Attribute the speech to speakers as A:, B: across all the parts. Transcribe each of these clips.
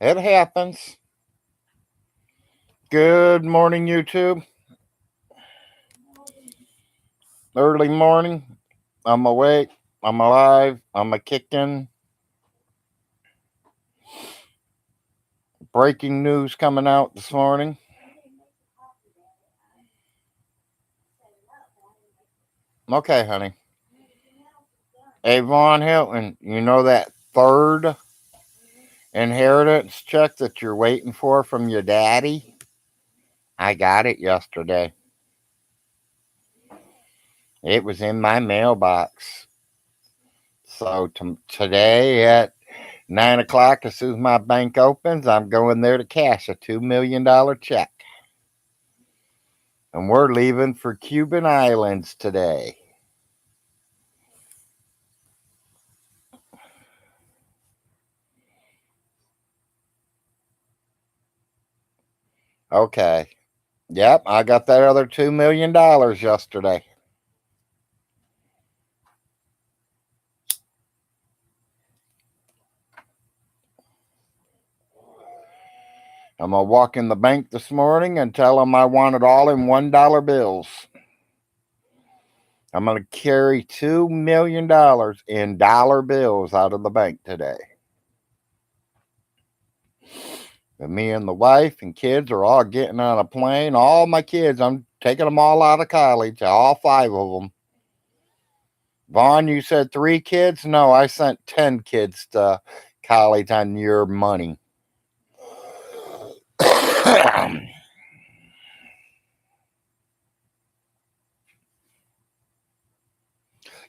A: It happens. Good morning, YouTube. Early morning. I'm awake. I'm alive. I'm a kicking. Breaking news coming out this morning. Okay, honey. Hey, VONHELTON, you know that third inheritance check that you're waiting for from your daddy? I got it yesterday. It was in my mailbox. So today at 9 o'clock, as soon as my bank opens, I'm going there to cash a $2 million check. And we're leaving for Cuban Islands today. Okay. Yep, I got that other $2 million yesterday. I'm going to walk in the bank this morning and tell them I want it all in $1 bills. I'm going to carry $2 million in dollar bills out of the bank today. And me and the wife and kids are all getting on a plane. All my kids, I'm taking them all out of college, all 5 of them. Vaughn, you said 3 kids? No, I sent 10 kids to college on your money.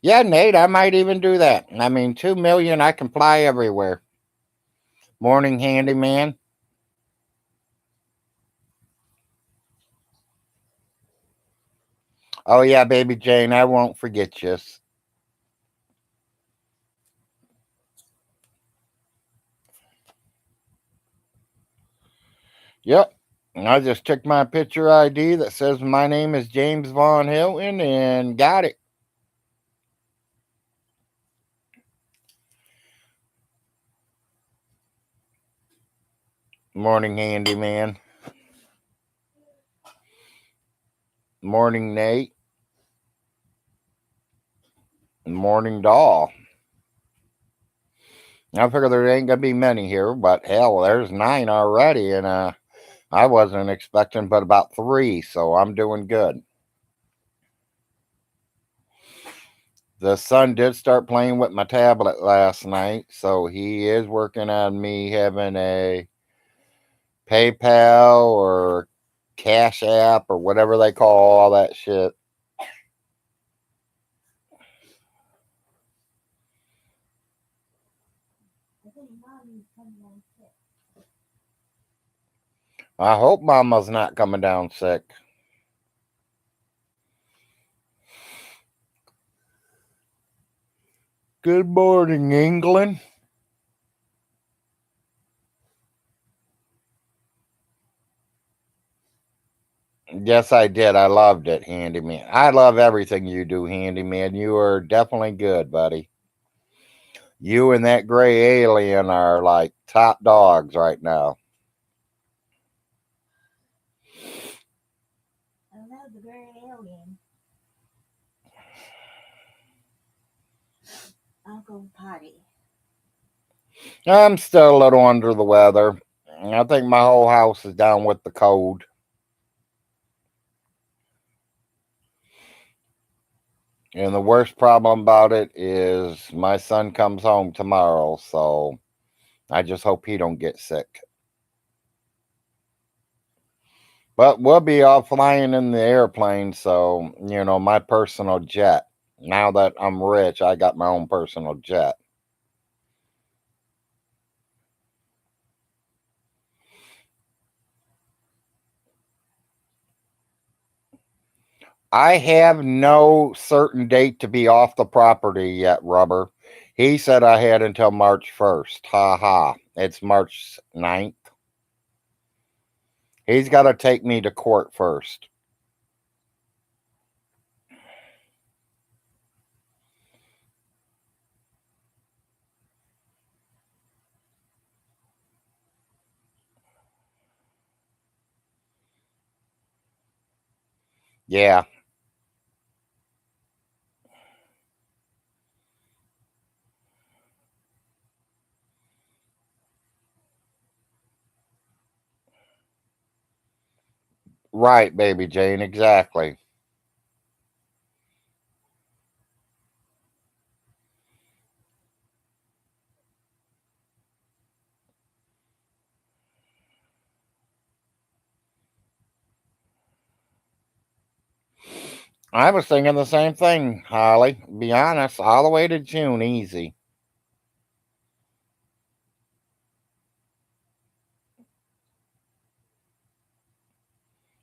A: Yeah, Nate, I might even do that. I mean, 2 million, I can fly everywhere. Morning, handyman. Oh, yeah, baby Jane, I won't forget you. Yep. I just took my picture ID that says my name is James VONHELTON and got it. Morning, handyman. Morning, Nate. Morning, doll. I figure there ain't gonna be many here, but hell, there's 9 already, and I wasn't expecting but about 3, so I'm doing good. The son did start playing with my tablet last night, so he is working on me having a PayPal or Cash App or whatever they call all that shit. I hope Mama's not coming down sick. Good morning, England. Yes, I did. I loved it, Handyman. I love everything you do, Handyman. You are definitely good, buddy. You and that gray alien are like top dogs right now.
B: I love the gray alien. Uncle Potty.
A: I'm still a little under the weather. I think my whole house is down with the cold. And the worst problem about it is my son comes home tomorrow, so I just hope he don't get sick. But we'll be all flying in the airplane, so my personal jet. Now that I'm rich, I got my own personal jet. I have no certain date to be off the property yet, Rubber. He said I had until March 1st. Ha ha. It's March 9th. He's got to take me to court first. Yeah. Right, baby Jane, exactly. I was thinking the same thing, Holly. Be honest, all the way to June, easy.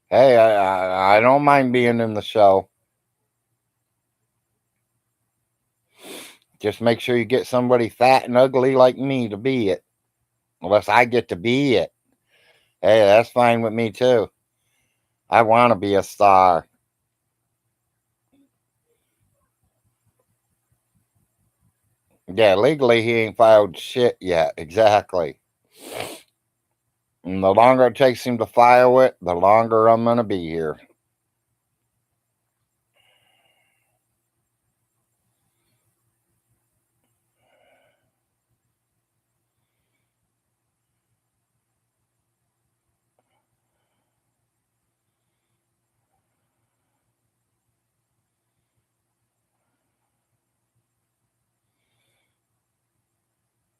A: Hey, I don't mind being in the show. Just make sure you get somebody fat and ugly like me to be it. Unless I get to be it. Hey, that's fine with me too. I want to be a star. Yeah, legally he ain't filed shit yet. Exactly. And the longer it takes him to file it, the longer I'm going to be here.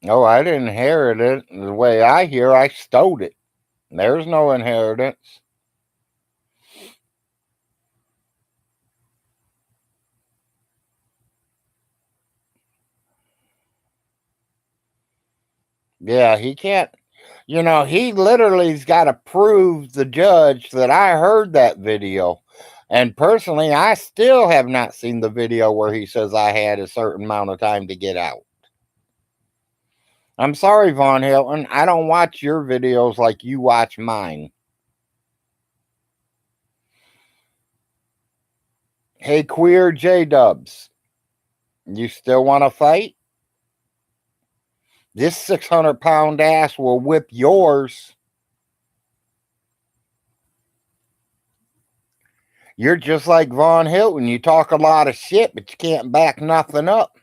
A: Oh, I didn't inherit it. The way I hear, I stole it. There's no inheritance. Yeah, he can't. He literally's got to prove the judge that I heard that video. And personally, I still have not seen the video where he says I had a certain amount of time to get out. I'm sorry, Von Hilton. I don't watch your videos like you watch mine. Hey, queer J Dubs, you still want to fight? This 600-pound ass will whip yours. You're just like Von Hilton. You talk a lot of shit, but you can't back nothing up.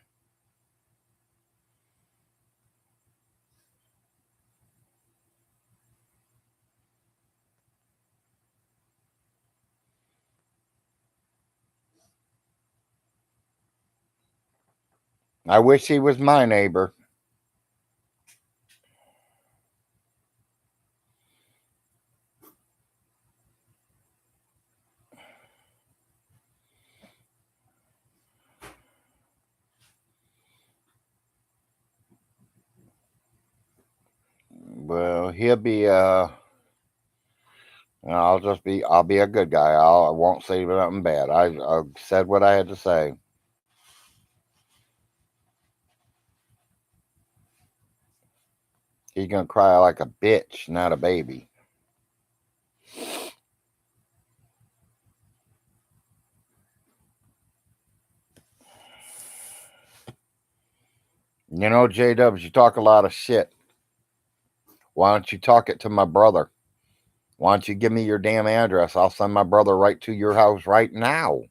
A: I wish he was my neighbor. Well, he'll be I'll be a good guy. I won't say nothing bad. I said what I had to say. He's gonna cry like a bitch, not a baby. J Dubs, you talk a lot of shit. Why don't you talk it to my brother? Why don't you give me your damn address? I'll send my brother right to your house right now.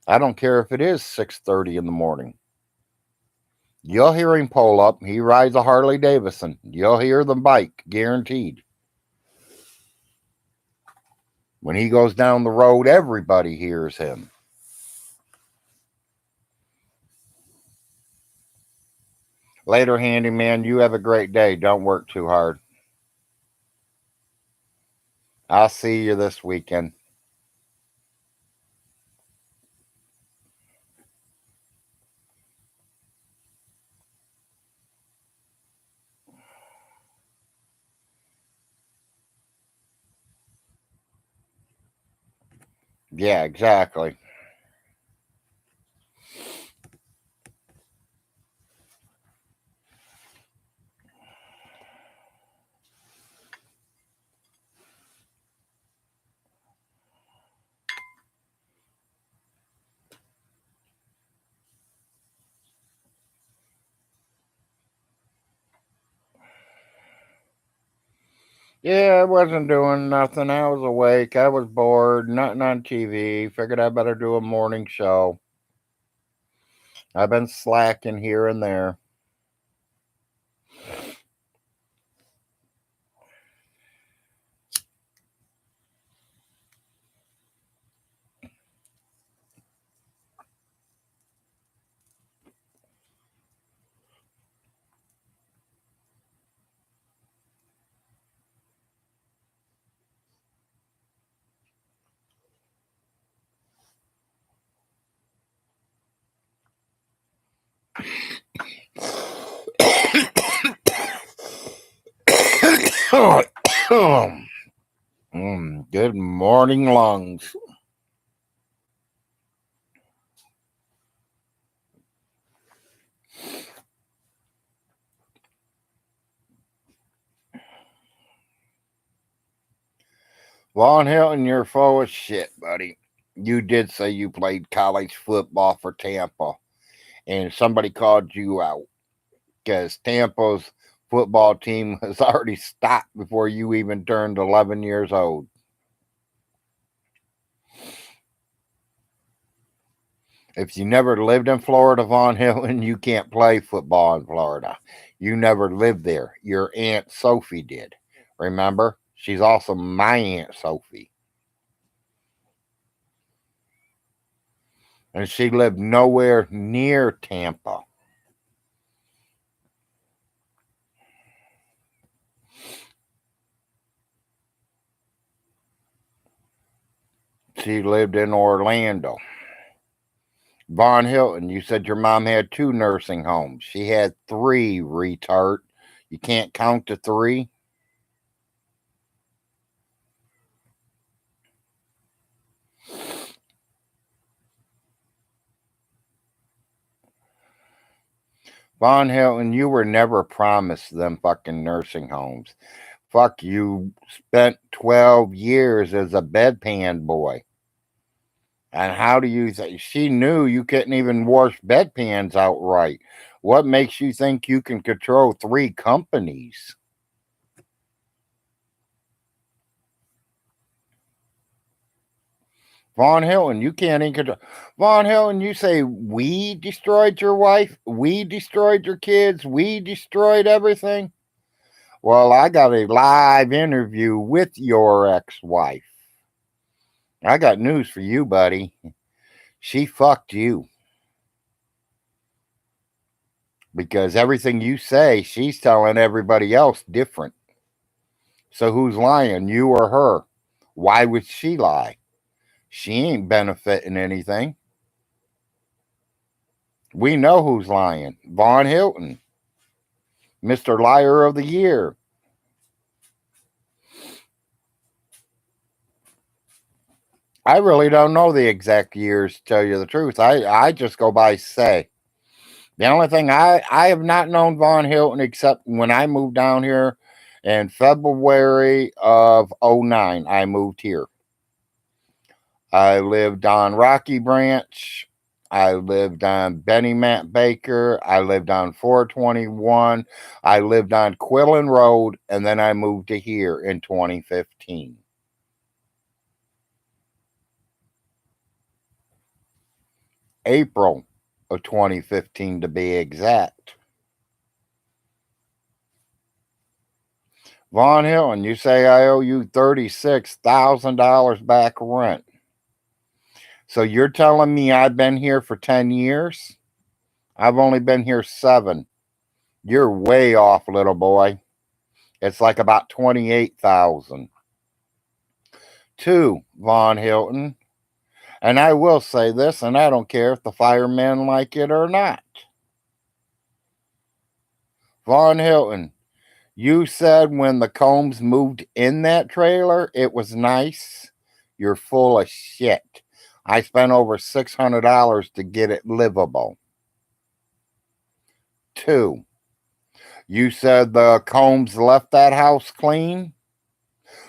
A: I don't care if it is 6:30 in the morning. You'll hear him pull up. He rides a Harley Davidson. You'll hear the bike, guaranteed. When he goes down the road, everybody hears him. Later, handyman, you have a great day. Don't work too hard. I'll see you this weekend. Yeah, exactly. Yeah, I wasn't doing nothing. I was awake. I was bored. Nothing on TV. Figured I better do a morning show. I've been slacking here and there. Good morning, lungs. VONHELTON, you're full of shit, buddy. You did say you played college football for Tampa, and somebody called you out because Tampa's football team has already stopped before you even turned 11 years old. If you never lived in Florida, VONHELTON, you can't play football in Florida. You never lived there. Your Aunt Sophie did. Remember? She's also my Aunt Sophie. And she lived nowhere near Tampa. She lived in Orlando. VONHELTON, you said your mom had 2 nursing homes. She had 3, retard. You can't count to 3? VONHELTON, you were never promised them fucking nursing homes. Fuck, you spent 12 years as a bedpan boy. And how do you think she knew you couldn't even wash bedpans outright? What makes you think you can control 3 companies? VONHELTON, you can't even control. VONHELTON, you say we destroyed your wife, we destroyed your kids, we destroyed everything. Well, I got a live interview with your ex-wife. I got news for you, buddy. She fucked you. Because everything you say, she's telling everybody else different. So who's lying, you or her? Why would she lie? She ain't benefiting anything. We know who's lying. VONHELTON, Mr. Liar of the Year. I really don't know the exact years, to tell you the truth. I just go by say. The only thing I have not known VONHELTON except when I moved down here in February of '09. I moved here. I lived on Rocky Branch. I lived on Benny Matt Baker. I lived on 421. I lived on Quillen Road, and then I moved to here in 2015. April of 2015 to be exact. VONHELTON, you say I owe you $36,000 back rent. So you're telling me I've been here for 10 years? I've only been here 7. You're way off, little boy. It's like about 28,000. 2, VONHELTON. And I will say this, and I don't care if the firemen like it or not. VONHELTON, you said when the Combs moved in that trailer, it was nice. You're full of shit. I spent over $600 to get it livable. 2, you said the Combs left that house clean.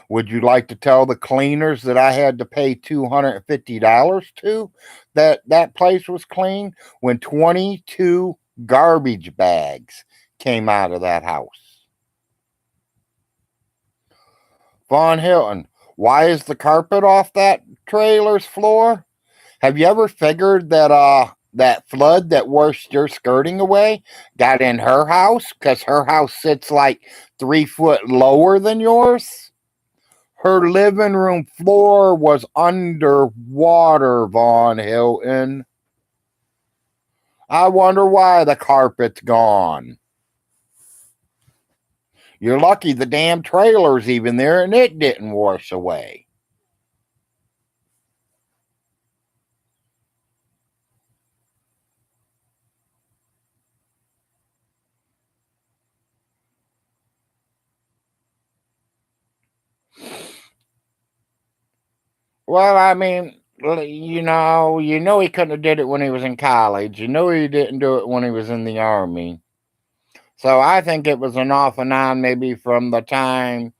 A: Would you like to tell the cleaners that I had to pay $250 to that place was clean when 22 garbage bags came out of that house? Von Hilton, why is the carpet off that trailer's floor? Have you ever figured that that flood that washed your skirting away got in her house? Because her house sits like 3 foot lower than yours. Her living room floor was underwater, Von Hilton. I wonder why the carpet's gone. You're lucky the damn trailer's even there and it didn't wash away. Well, I mean, you know he couldn't have did it when he was in college. You know he didn't do it when he was in the army. So I think it was an off and on maybe from the time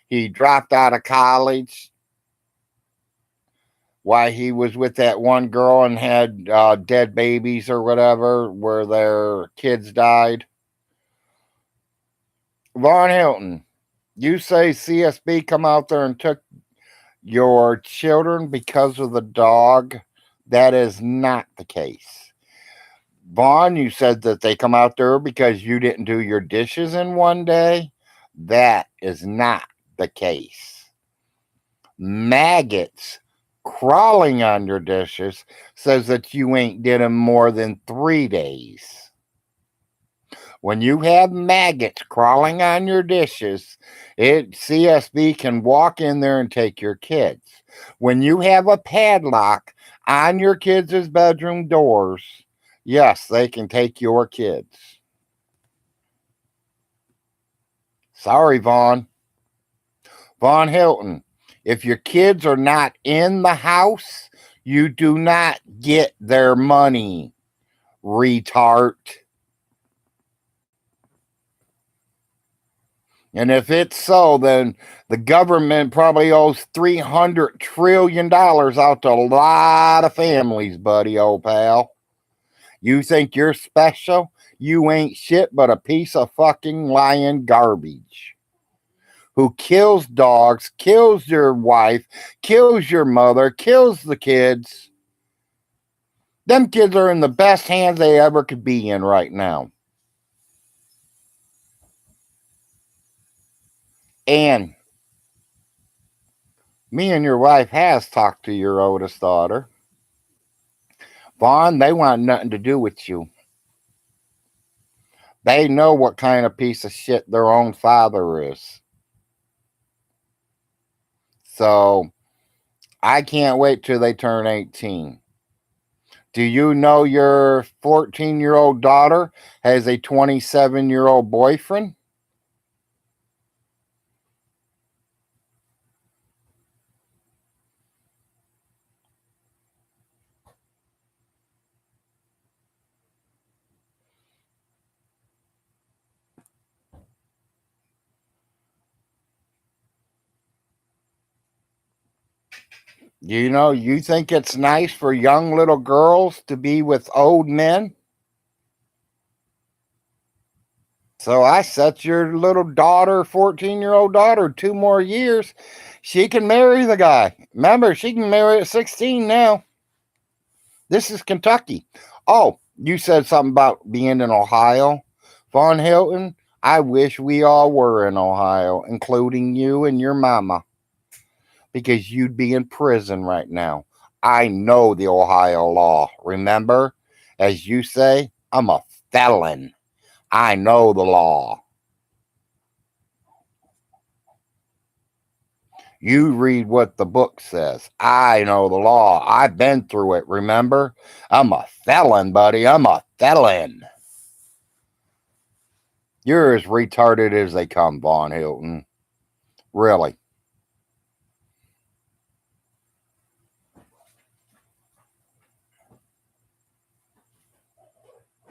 A: he dropped out of college, why he was with that one girl and had dead babies or whatever, where their kids died. Von Hilton, you say CSB come out there and took your children because of the dog. That is not the case. Vaughn, you said that they come out there because you didn't do your dishes in one day. That is not the case. Maggots crawling on your dishes says that you ain't did them more than 3 days. When you have maggots crawling on your dishes, CSB can walk in there and take your kids. When you have a padlock on your kids' bedroom doors, yes, they can take your kids. Sorry, Vaughn. Von Hilton, if your kids are not in the house, you do not get their money, retard. And if it's so, then the government probably owes $300 trillion out to a lot of families, buddy, old pal. You think you're special? You ain't shit but a piece of fucking lying garbage. Who kills dogs, kills your wife, kills your mother, kills the kids. Them kids are in the best hands they ever could be in right now. And me and your wife has talked to your oldest daughter. Vaughn, they want nothing to do with you. They know what kind of piece of shit their own father is. So I can't wait till they turn 18. Do you know your 14-year-old daughter has a 27-year-old boyfriend? You think it's nice for young little girls to be with old men? So I set your little daughter, 14-year-old daughter, 2 more years. She can marry the guy. Remember, she can marry at 16 now. This is Kentucky. Oh, you said something about being in Ohio. Von Hilton, I wish we all were in Ohio, including you and your mama, because you'd be in prison right now. I know the Ohio law. Remember, as you say, I'm a felon. I know the law. You read what the book says. I know the law. I've been through it, remember? I'm a felon, buddy. I'm a felon. You're as retarded as they come, Von Hilton. Really.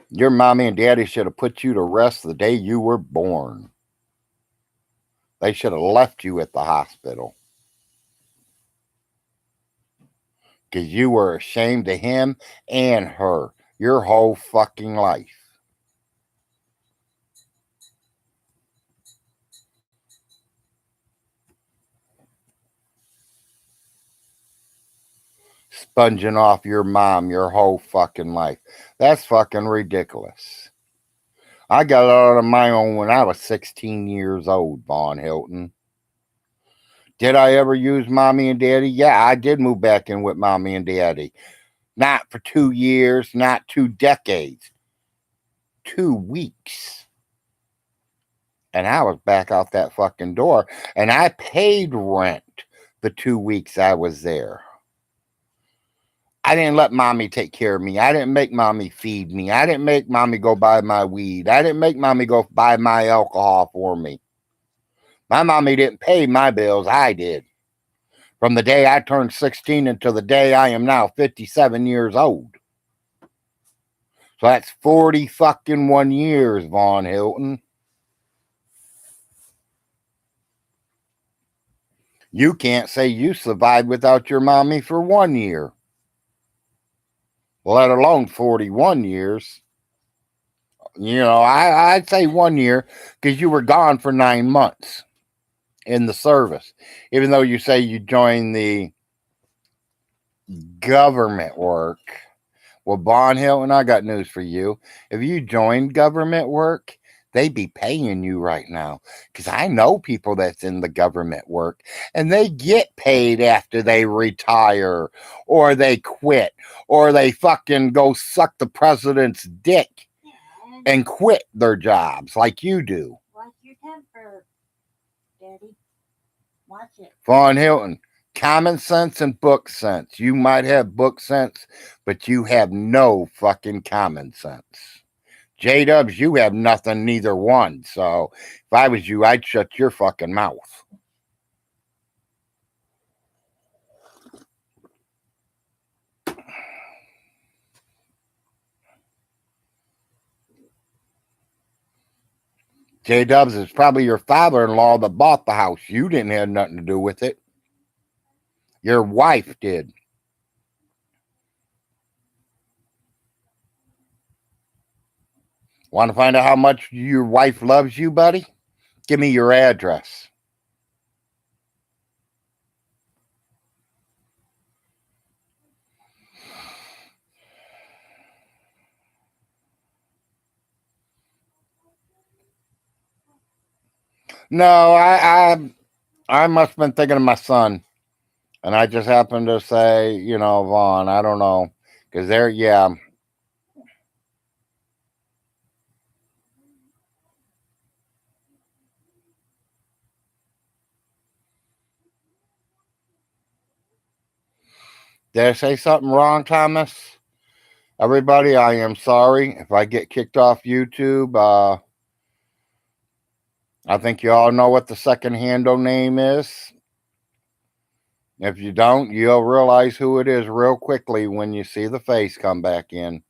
A: Your mommy and daddy should have put you to rest the day you were born. They should have left you at the hospital. Because you were ashamed of him and her your whole fucking life. sponging off your mom your whole fucking life. That's fucking ridiculous. I got out on my own when I was 16 years old, Vaughn Hilton. Did I ever use mommy and daddy? Yeah, I did move back in with mommy and daddy. Not for 2 years, not 2 decades, 2 weeks. And I was back out that fucking door. And I paid rent the 2 weeks I was there. I didn't let mommy take care of me. I didn't make mommy feed me. I didn't make mommy go buy my weed. I didn't make mommy go buy my alcohol for me. My mommy didn't pay my bills. I did. From the day I turned 16 until the day I am now 57 years old. So that's 40 fucking 1 years, Vaughn Hilton. You can't say you survived without your mommy for 1 year, let alone 41 years. I'd say 1 year because you were gone for 9 months in the service. Even though you say you joined the government work. Well, Vaughn Hilton, I got news for you. If you joined government work, they be paying you right now. Because I know people that's in the government work and they get paid after they retire or they quit or they fucking go suck the president's dick and quit their jobs like you do.
B: Watch your temper, Daddy. Watch it.
A: Vaughn Hilton, common sense and book sense. You might have book sense, but you have no fucking common sense. J-Dubs, you have nothing, neither one. So if I was you, I'd shut your fucking mouth. J-Dubs, is probably your father-in-law that bought the house. You didn't have nothing to do with it. Your wife did. Want to find out how much your wife loves you, buddy? Give me your address. No, I must have been thinking of my son. And I just happened to say, Vaughn, I don't know. Because yeah. Did I say something wrong, Thomas? Everybody, I am sorry if I get kicked off YouTube. I think you all know what the second handle name is. If you don't, you'll realize who it is real quickly when you see the face come back in.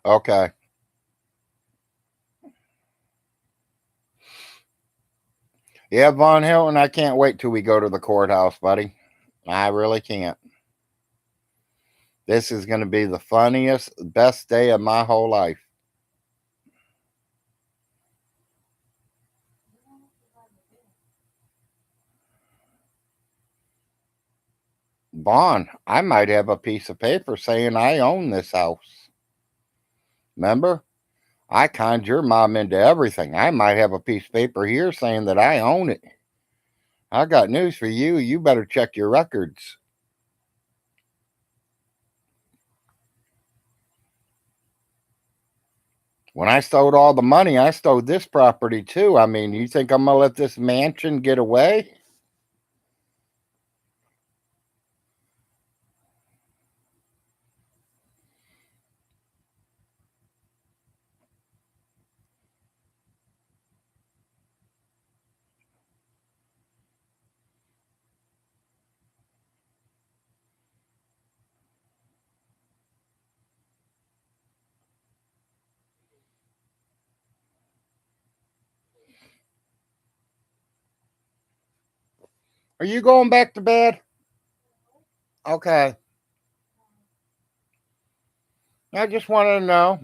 A: Okay. Yeah, Von Hilton, I can't wait till we go to the courthouse, buddy. I really can't. This is going to be the funniest, best day of my whole life. Vaughn, I might have a piece of paper saying I own this house. Remember? I conned your mom into everything. I might have a piece of paper here saying that I own it. I got news for you. You better check your records. When I stole all the money, I stole this property too. I mean, you think I'm going to let this mansion get away? Are you going back to bed? Okay. I just wanted to know.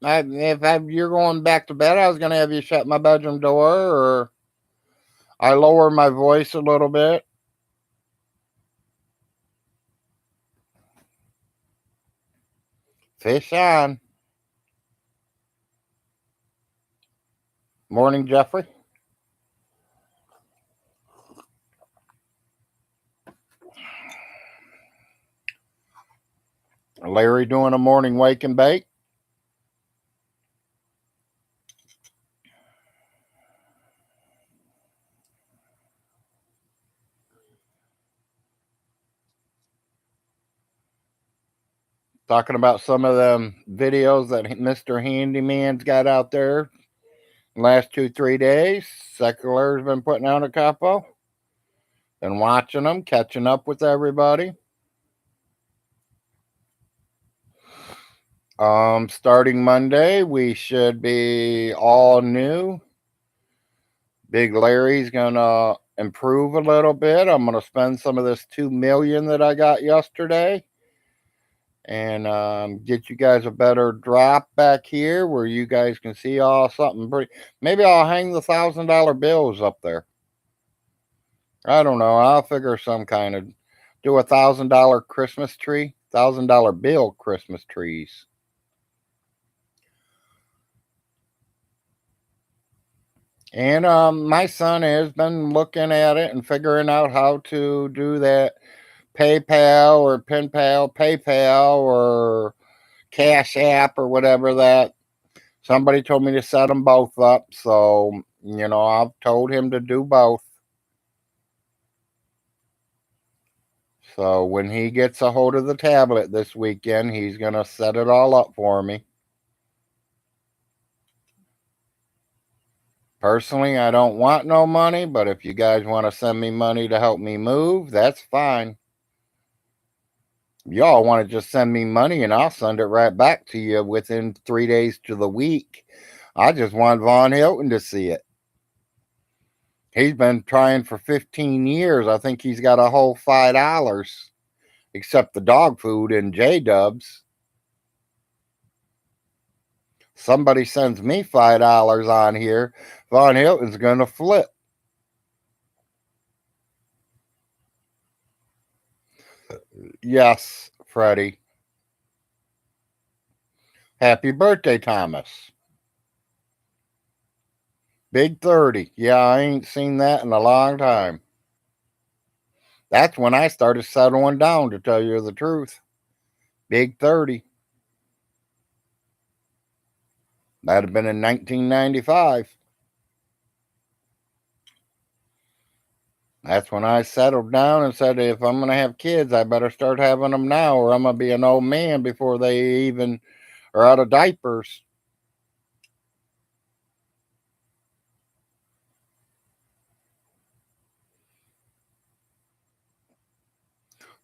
A: You're going back to bed, I was going to have you shut my bedroom door, or I lower my voice a little bit. Fish on. Morning, Jeffrey. Larry doing a morning wake and bake. Talking about some of them videos that Mr. Handyman's got out there last 2-3 days. Secular's been putting out a couple. Been watching them, catching up with everybody. Starting Monday, we should be all new. Big Larry's gonna improve a little bit. I'm gonna spend some of this $2 million that I got yesterday, and get you guys a better drop back here where you guys can see all something pretty. Maybe I'll hang the $1,000 bills up there. I don't know. I'll figure some kind of do a $1,000 Christmas tree, $1,000 bill Christmas trees. And my son has been looking at it and figuring out how to do that PayPal or PayPal or Cash App or whatever that. Somebody told me to set them both up. So, I've told him to do both. So when he gets a hold of the tablet this weekend, he's going to set it all up for me. Personally, I don't want no money, but if you guys want to send me money to help me move, that's fine. Y'all want to just send me money and I'll send it right back to you within 3 days to the week. I just want Von Hilton to see it. He's been trying for 15 years. I think he's got a whole $5, except the dog food and J-Dubs. Somebody sends me $5 on here, Von Hilton's going to flip. Yes, Freddie. Happy birthday, Thomas. Big 30. Yeah, I ain't seen that in a long time. That's when I started settling down, to tell you the truth. Big 30. That'd have been in 1995. That's when I settled down and said, if I'm going to have kids, I better start having them now, or I'm going to be an old man before they even are out of diapers.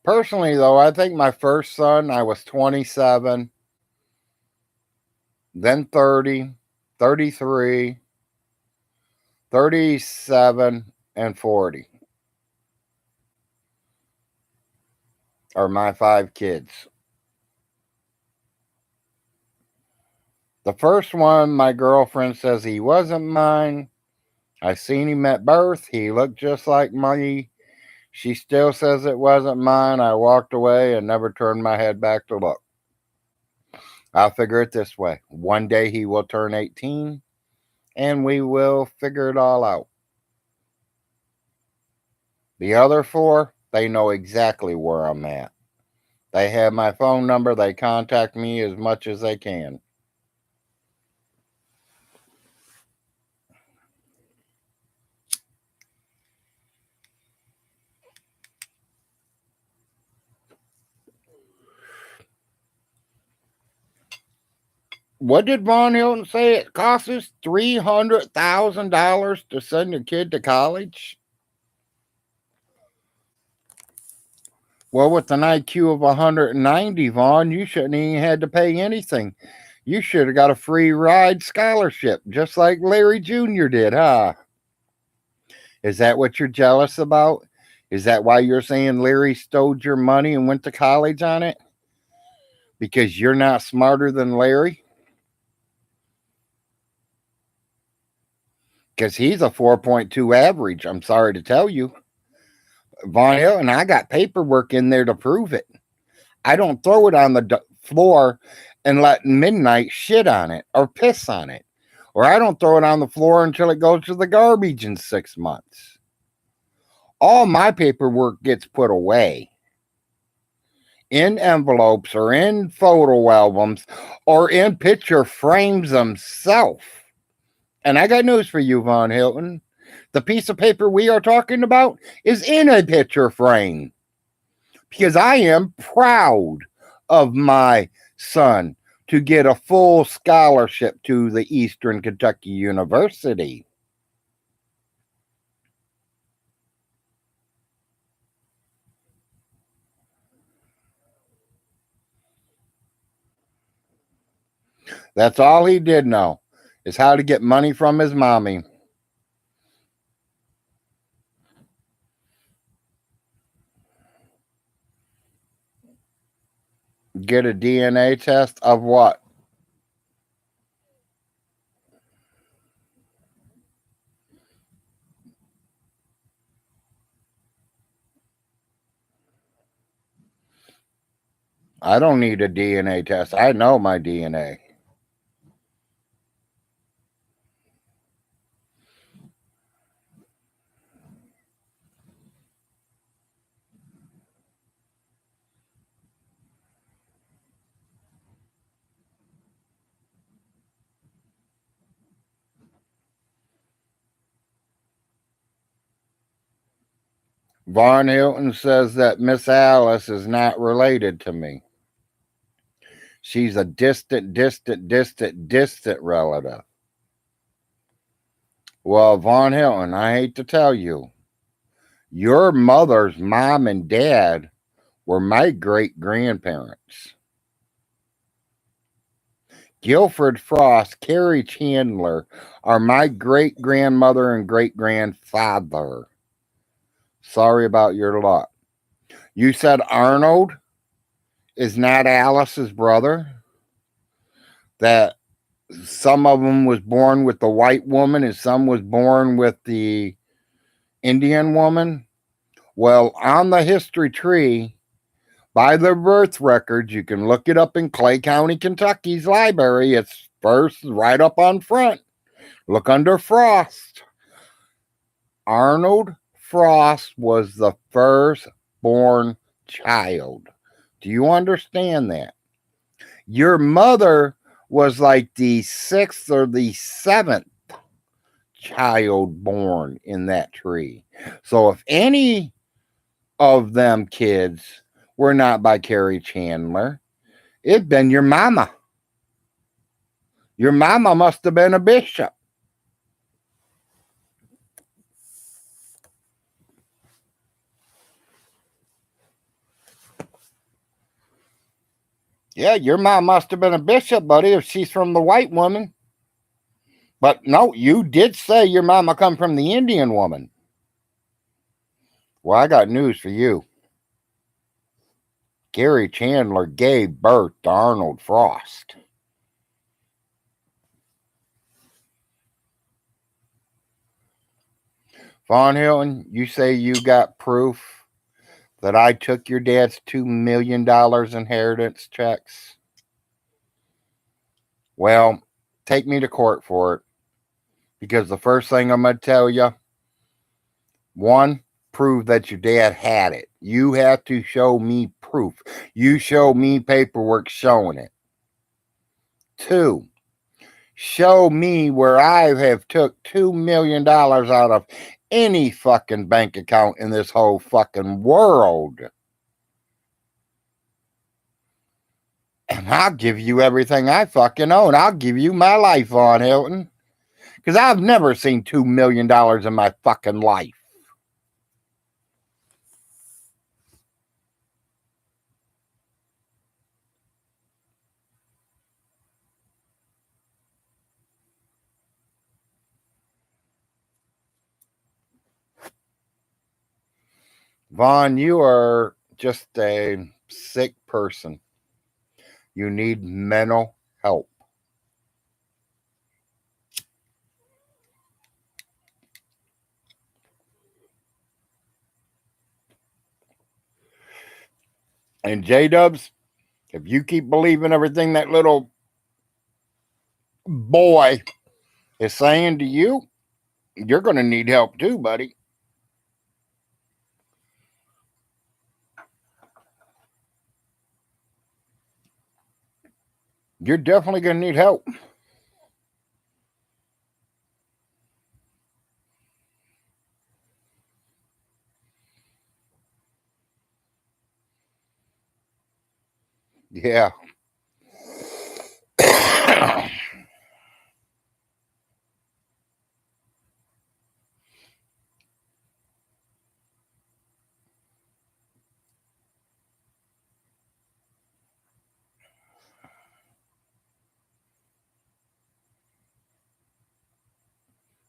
A: Personally, though, I think my first son, I was 27, then 30, 33, 37, and 40 are my 5 kids. The first one, my girlfriend says he wasn't mine. I seen him at birth. He looked just like me. She still says it wasn't mine. I walked away and never turned my head back to look. I'll figure it this way. One day he will turn 18 and we will figure it all out. The other 4, they know exactly where I'm at. They have my phone number. They contact me as much as they can. What did Von Hilton say? It costs us $300,000 to send your kid to college? Well, with an IQ of 190, Vaughn, you shouldn't even had to pay anything. You should have got a free ride scholarship, just like Larry Jr. did, huh? Is that what you're jealous about? Is that why you're saying Larry stole your money and went to college on it? Because you're not smarter than Larry? because he's a 4.2 average. I'm sorry to tell you. Von Hilton, I got paperwork in there to prove it. I don't throw it on the floor and let Midnight shit on it or piss on it. Or I don't throw it on the floor until it goes to the garbage in 6 months. All my paperwork gets put away in envelopes or in photo albums or in picture frames themselves. And I got news for you, Von Hilton. The piece of paper we are talking about is in a picture frame. Because I am proud of my son to get a full scholarship to the Eastern Kentucky University. That's all he did know, is how to get money from his mommy. Get a DNA test of what? I don't need a DNA test. I know my DNA. Von Hilton says that Miss Alice is not related to me. She's a distant relative. Well, Von Hilton, I hate to tell you, your mother's mom and dad were my great grandparents. Guilford Frost, Carrie Chandler are my great grandmother and great grandfather. Sorry about your luck. You said Arnold is not Alice's brother? That some of them was born with the white woman and some was born with the Indian woman? Well, on the history tree, by the birth records, you can look it up in Clay County, Kentucky's library. It's first right up on front. Look under Frost. Arnold Frost was the first born child. Do you understand that? Your mother was like the 6th or the 7th child born in that tree. So if any of them kids were not by Carrie Chandler, it'd been your mama. Your mama must have been a bishop. Yeah, your mom must have been a bishop, buddy, if she's from the white woman. But no, you did say your mama come from the Indian woman. Well, I got news for you. Carrie Chandler gave birth to Arnold Frost. Von Hilton, you say you got proof that I took your dad's $2 million inheritance checks? Well, take me to court for it. Because the first thing I'm going to tell you, one, prove that your dad had it. You have to show me proof. You show me paperwork showing it. 2, show me where I have took $2 million out of any fucking bank account in this whole fucking world. And I'll give you everything I fucking own. I'll give you my life, Von Hilton. Because I've never seen $2 million in my fucking life. Vaughn, you are just a sick person. You need mental help. And J-Dubs, if you keep believing everything that little boy is saying to you, you're going to need help too, buddy. You're definitely going to need help. Yeah.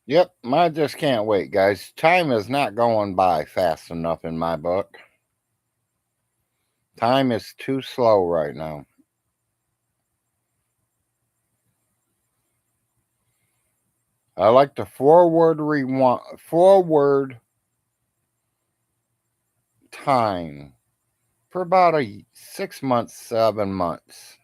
A: Yep, I just can't wait, guys. Time is not going by fast enough in my book. Time is too slow right now. I like to forward time for about 6 months, 7 months.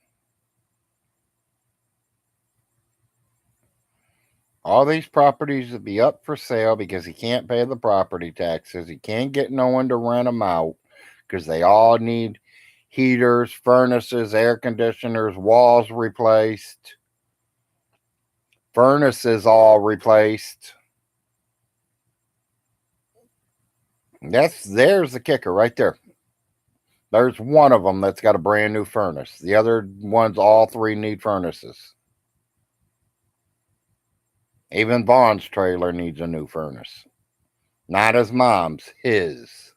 A: All these properties will be up for sale because he can't pay the property taxes. He can't get no one to rent them out because they all need heaters, furnaces, air conditioners, walls replaced, furnaces all replaced. There's the kicker right there. There's one of them that's got a brand new furnace. The other ones, all three need furnaces. Even Vaughn's trailer needs a new furnace. Not his mom's, his.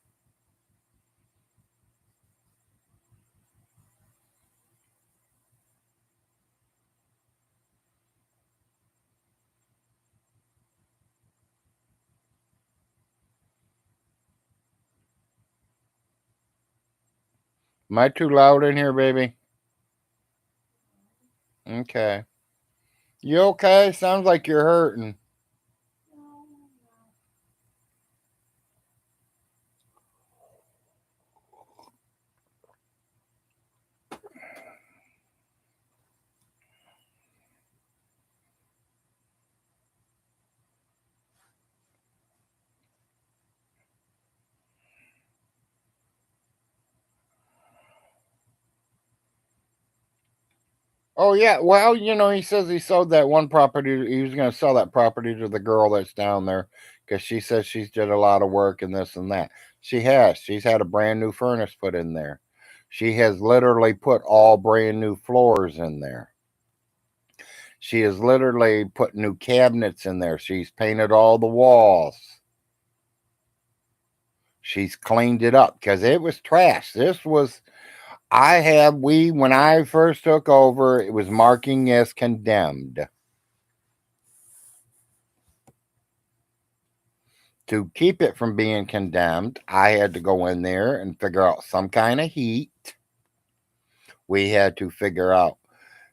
A: Am I too loud in here, baby? Okay. You okay? Sounds like you're hurting. Oh yeah, well, he says he sold that one property. He was going to sell that property to the girl that's down there because she says she's did a lot of work and this and that. She has. She's had a brand new furnace put in there. She has literally put all brand new floors in there. She has literally put new cabinets in there. She's painted all the walls. She's cleaned it up because it was trash. When I first took over, it was marking as condemned. To keep it from being condemned, I had to go in there and figure out some kind of heat. We had to figure out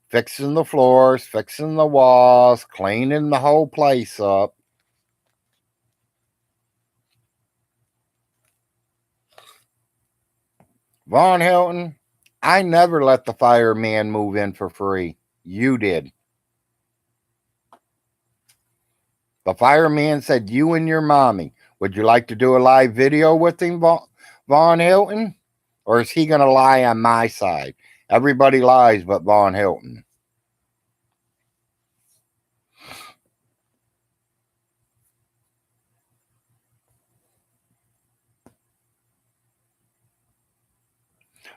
A: fixing the floors, fixing the walls, cleaning the whole place up. Von Hilton, I never let the fireman move in for free. You did. The fireman said, "You and your mommy, would you like to do a live video with him, Von Hilton? Or is he going to lie on my side?" Everybody lies but Von Hilton.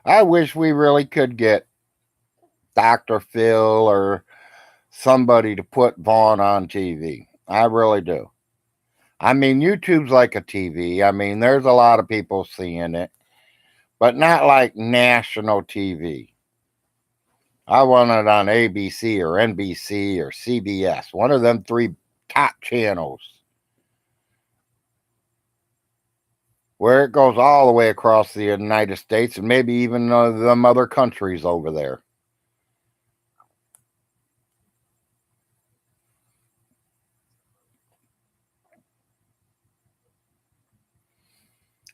A: I wish we really could get Dr. Phil or somebody to put Vaughn on TV. I really do. I mean, YouTube's like a TV. I mean, there's a lot of people seeing it, but not like national TV. I want it on ABC or NBC or CBS, one of them three top channels where it goes all the way across the United States and maybe even them other countries over there.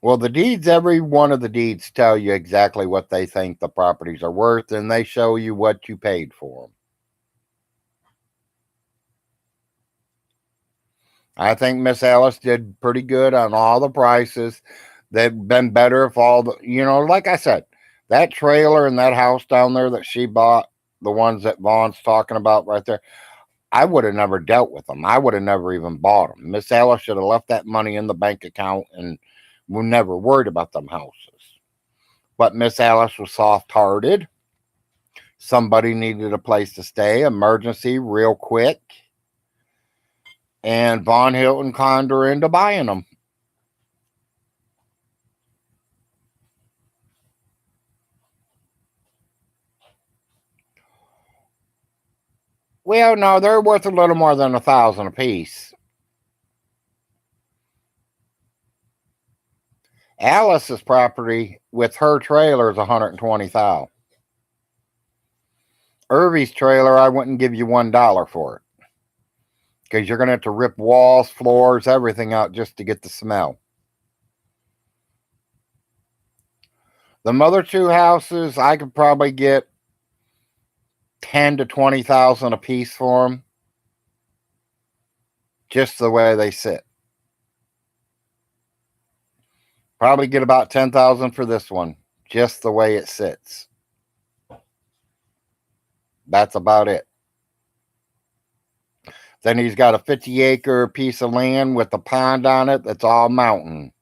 A: Well, the deeds, every one of the deeds tell you exactly what they think the properties are worth, and they show you what you paid for them. I think Miss Alice did pretty good on all the prices. They've been better if all the, like I said, that trailer and that house down there that she bought, the ones that Vaughn's talking about right there, I would have never dealt with them. I would have never even bought them. Miss Alice should have left that money in the bank account and we never worried about them houses. But Miss Alice was soft hearted. Somebody needed a place to stay, emergency, real quick. And Von Hilton conned her into buying them. Well, no, they're worth a little more than $1,000 a piece. Alice's property with her trailer is $120,000. Irvy's trailer, I wouldn't give you $1 for it because you're going to have to rip walls, floors, everything out just to get the smell. The other two houses, I could probably get 10 to 20,000 a piece for them, just the way they sit. Probably get about 10,000 for this one, just the way it sits. That's about it. Then he's got a 50-acre piece of land with a pond on it that's all mountain.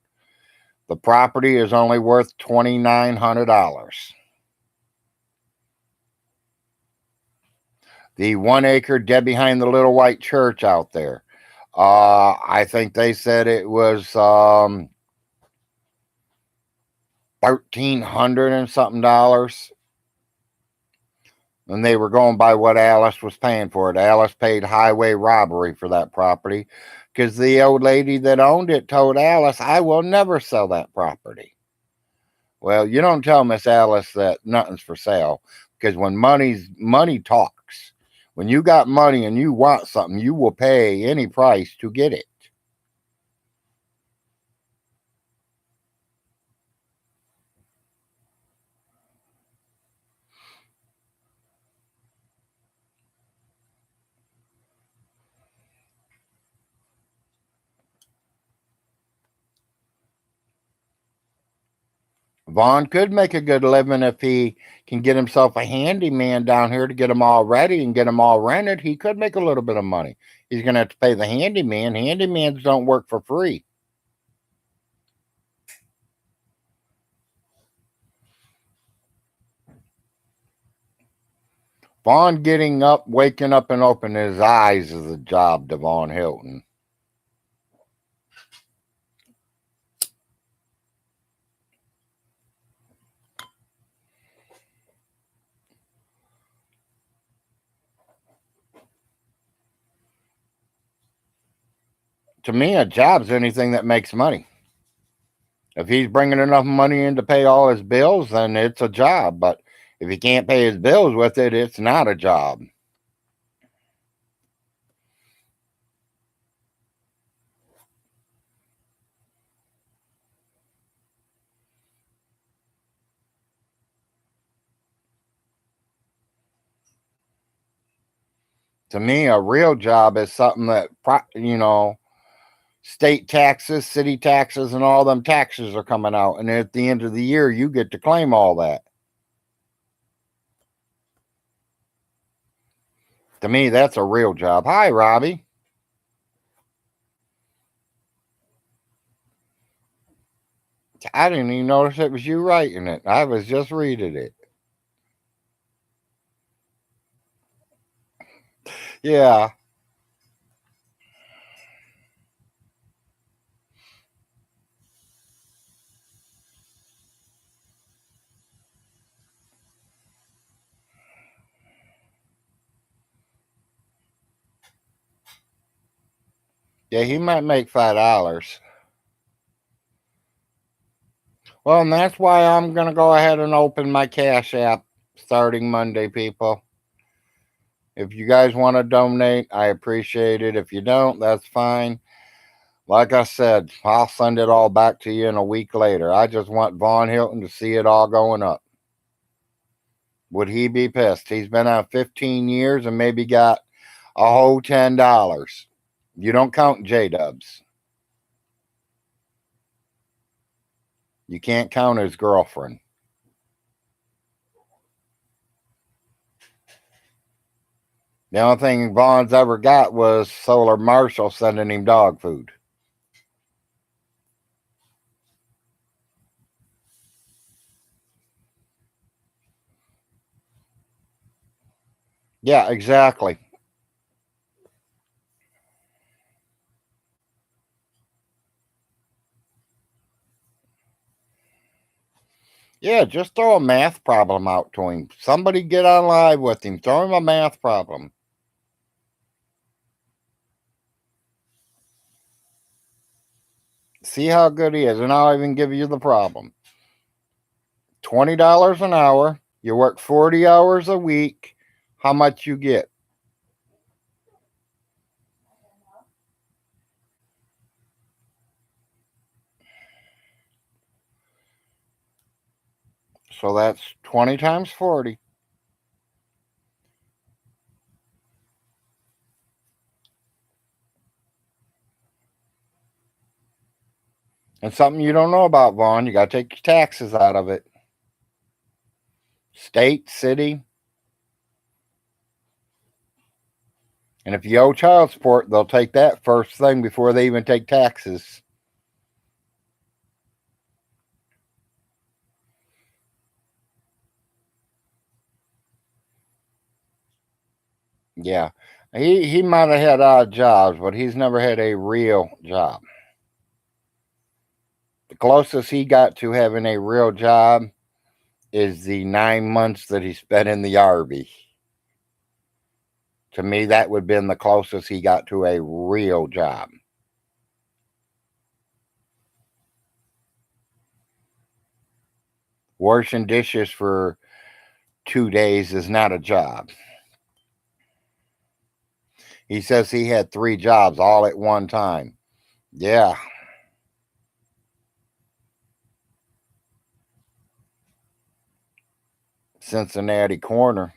A: The property is only worth $2,900. The 1 acre dead behind the little white church out there. I think they said it was 1,300 and something dollars. And they were going by what Alice was paying for it. Alice paid highway robbery for that property because the old lady that owned it told Alice, I will never sell that property. Well, you don't tell Miss Alice that nothing's for sale because when money talks. When you got money and you want something, you will pay any price to get it. Vaughn could make a good living if he can get himself a handyman down here to get them all ready and get them all rented. He could make a little bit of money. He's going to have to pay the handyman. Handymans don't work for free. Vaughn getting up, waking up, and opening his eyes is a job to Von Hilton. To me, a job's anything that makes money. If he's bringing enough money in to pay all his bills, then it's a job. But if he can't pay his bills with it, it's not a job. To me, a real job is something that, state taxes, city taxes, and all them taxes are coming out. And at the end of the year, you get to claim all that. To me, that's a real job. Hi, Robbie. I didn't even notice it was you writing it. I was just reading it. Yeah. Yeah, he might make $5. Well, and that's why I'm going to go ahead and open my Cash App starting Monday, people. If you guys want to donate, I appreciate it. If you don't, that's fine. Like I said, I'll send it all back to you in a week later. I just want Von Hilton to see it all going up. Would he be pissed? He's been on 15 years and maybe got a whole $10. You don't count J-Dubs. You can't count his girlfriend. The only thing Vaughn's ever got was Solar Marshall sending him dog food. Yeah, exactly. Yeah, just throw a math problem out to him. Somebody get on live with him. Throw him a math problem. See how good he is, and I'll even give you the problem. $20 an hour. You work 40 hours a week. How much you get? So that's 20 times 40. And something you don't know about, Vaughn, you got to take your taxes out of it. State, city. And if you owe child support, they'll take that first thing before they even take taxes. Yeah. He might have had odd jobs, but he's never had a real job. The closest he got to having a real job is the 9 months that he spent in the Army. To me, that would have been the closest he got to a real job. Washing dishes for 2 days is not a job. He says he had 3 jobs all at one time. Yeah. Cincinnati corner.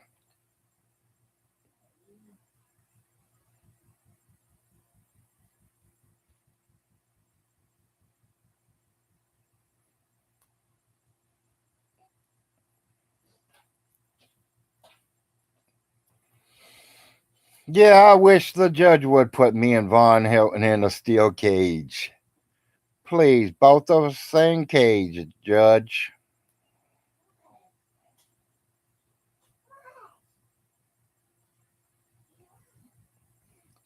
A: Yeah, I wish the judge would put me and Von Hilton in a steel cage. Please, both of us same cage, Judge.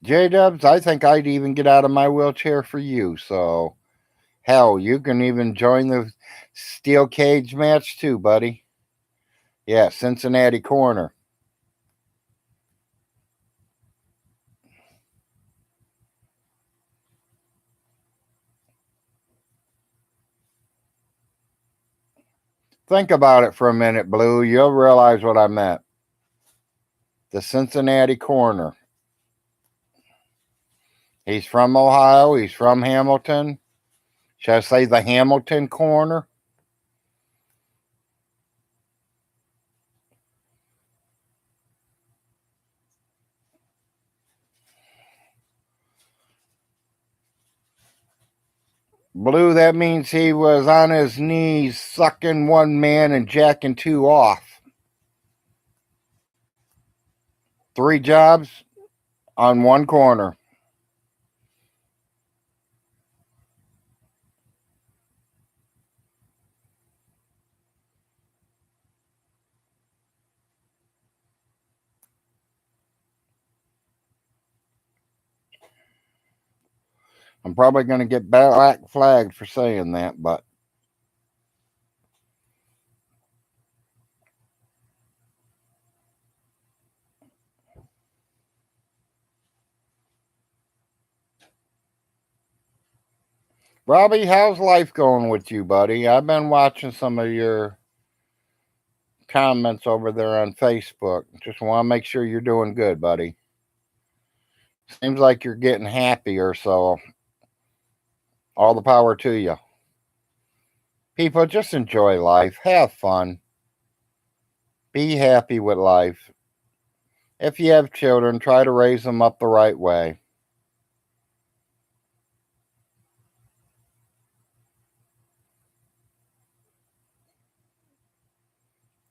A: J Dubs, I think I'd even get out of my wheelchair for you. So, hell, you can even join the steel cage match too, buddy. Yeah, Cincinnati corner. Think about it for a minute, Blue. You'll realize what I meant. The Cincinnati corner. He's from Ohio. He's from Hamilton. Should I say the Hamilton corner? Blue, that means he was on his knees sucking one man and jacking 2 off. 3 jobs on 1 corner. I'm probably going to get black flagged for saying that, but Robbie, how's life going with you, buddy? I've been watching some of your comments over there on Facebook. Just want to make sure you're doing good, buddy. Seems like you're getting happier, so All the power to you. People, just enjoy life. Have fun. Be happy with life. If you have children, try to raise them up the right way.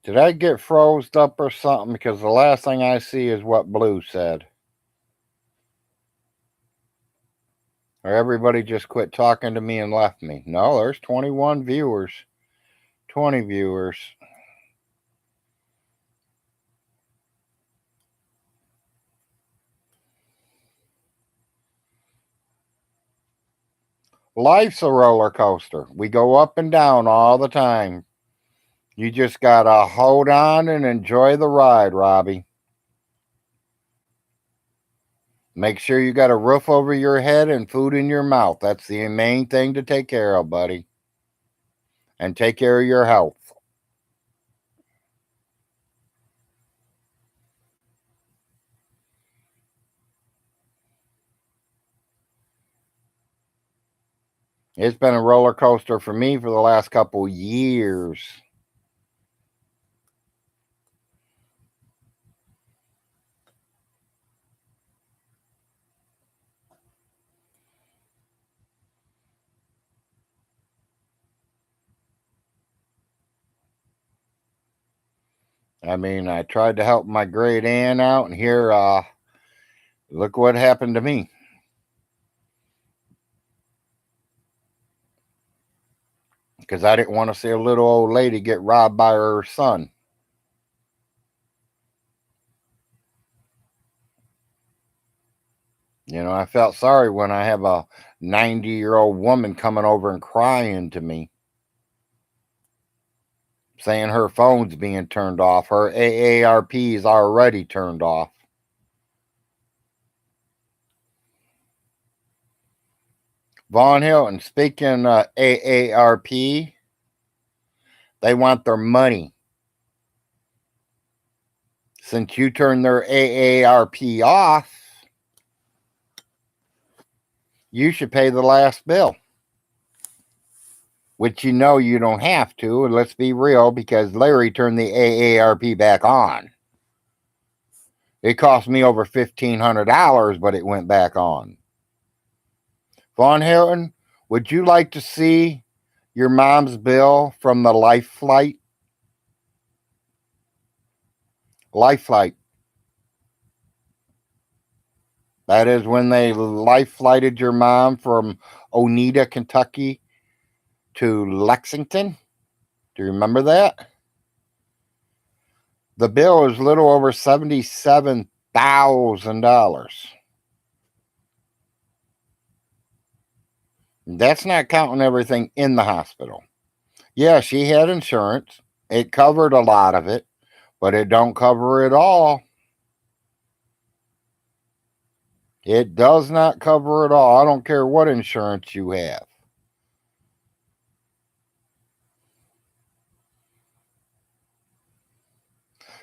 A: Did I get froze up or something? Because the last thing I see is what Blue said. Or everybody just quit talking to me and left me. No, there's 21 viewers. 20 viewers. Life's a roller coaster. We go up and down all the time. You just gotta hold on and enjoy the ride, Robbie. Make sure you got a roof over your head and food in your mouth. That's the main thing to take care of, buddy. And take care of your health. It's been a roller coaster for me for the last couple years. I mean, I tried to help my great aunt out, and here, look what happened to me. Because I didn't want to see a little old lady get robbed by her son. You know, I felt sorry when I have a 90-year-old woman coming over and crying to me, saying her phone's being turned off. Her AARP is already turned off. Von Hilton, speaking AARP, they want their money. Since you turned their AARP off, you should pay the last bill. Which you know you don't have to, and let's be real, because Larry turned the AARP back on. It cost me over $1,500, but it went back on. Von Hilton, would you like to see your mom's bill from the Life Flight? Life Flight. That is when they life flighted your mom from Oneida, Kentucky to Lexington. Do you remember that? The bill is a little over $77,000. That's not counting everything in the hospital. Yeah, she had insurance. It covered a lot of it, but it don't cover it all. It does not cover it all. I don't care what insurance you have.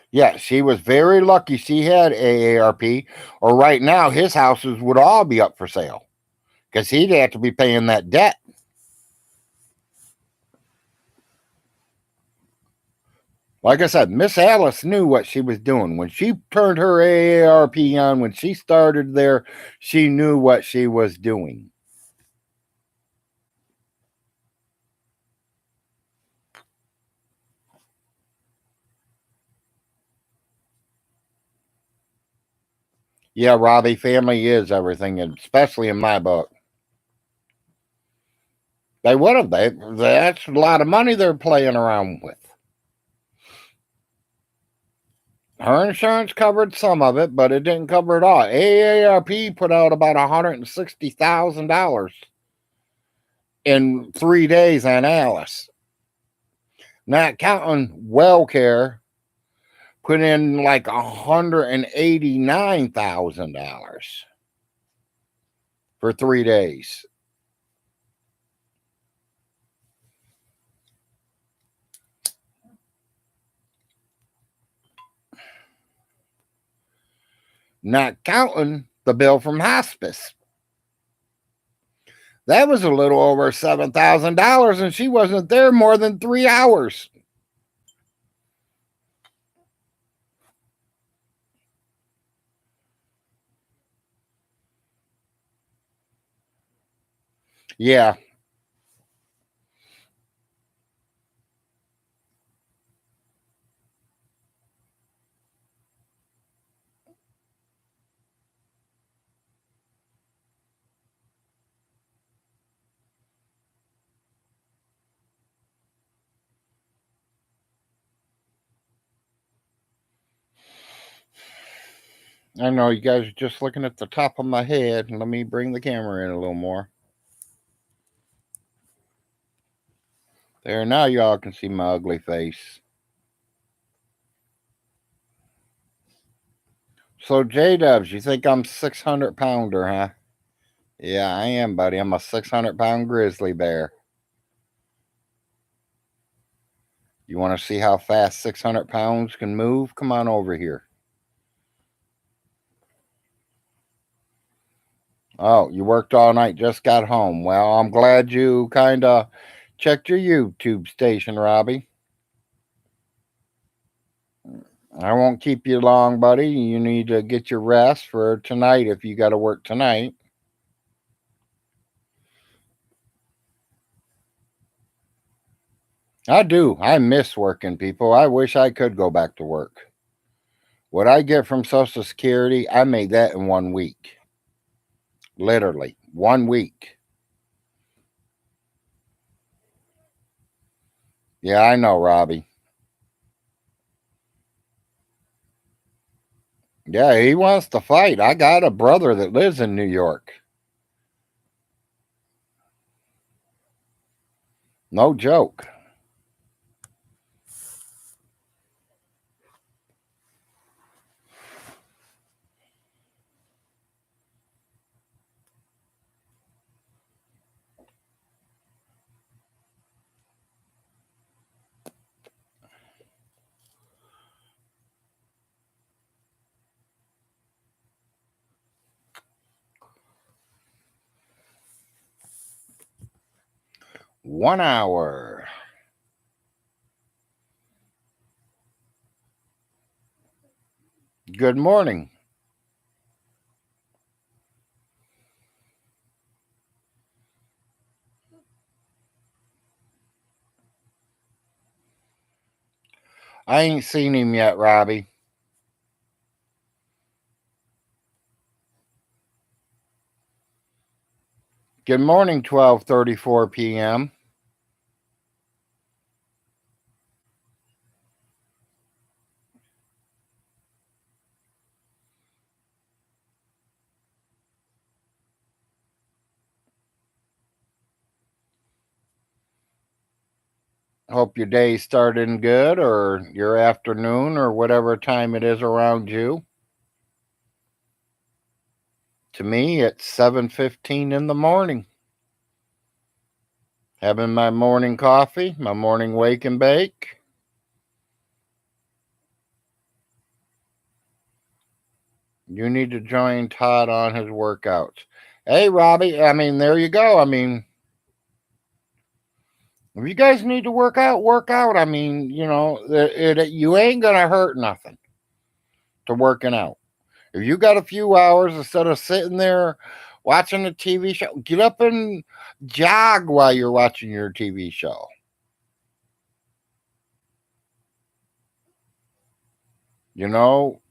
A: Yeah, she was very lucky she had AARP, or right now his houses would all be up for sale because he'd have to be paying that debt. Like I said, Miss Alice knew what she was doing. When she turned her AARP on, when she started there, she knew what she was doing. Yeah, Robbie, family is everything, especially in my book. They would have. That's a lot of money they're playing around with. Her insurance covered some of it, but it didn't cover it all. AARP put out about $160,000 in 3 days on Alice. Not counting well care, put in like $189,000 for 3 days. Not counting the bill from hospice. That was a little over $7,000, and she wasn't there more than 3 hours. Yeah. I know you guys are just looking at the top of my head. Let me bring the camera in a little more. There, now y'all can see my ugly face. So, J-Dubs, you think I'm 600 pounder, huh? Yeah, I am, buddy. I'm a 600-pound grizzly bear. You want to see how fast 600 pounds can move? Come on over here. Oh, you worked all night, just got home. Well, I'm glad you kind of checked your YouTube station, Robbie. I won't keep you long, buddy. You need to get your rest for tonight if you got to work tonight. I do. I miss working, people. I wish I could go back to work. What I get from Social Security, I made that in 1 week. Literally, 1 week. Yeah, I know, Robbie. Yeah, he wants to fight. I got a brother that lives in New York. No joke. One hour. Good morning. I ain't seen him yet, Robbie. Good morning, 12:34 p.m. Hope your day's starting good, or your afternoon, or whatever time it is around you. To me, it's 7:15 in the morning. Having my morning coffee, my morning wake and bake. You need to join Todd on his workouts. Hey, Robbie, I mean, there you go. I mean, if you guys need to work out, work out. I mean, you ain't going to hurt nothing to working out. If you got a few hours instead of sitting there watching a TV show, get up and jog while you're watching your TV show. You know,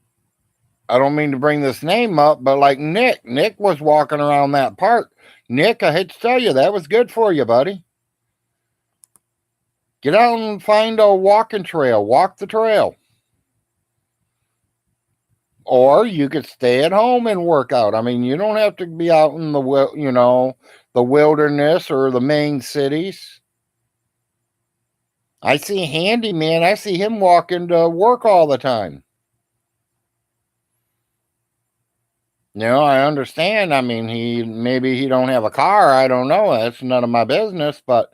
A: I don't mean to bring this name up, but like Nick was walking around that park. Nick, I hate to tell you, that was good for you, buddy. Get out and find a walking trail, walk the trail. Or you could stay at home and work out. I mean, you don't have to be out in the wilderness or the main cities. I see Handyman. I see him walking to work all the time. I understand. I mean, maybe he don't have a car. I don't know. That's none of my business. But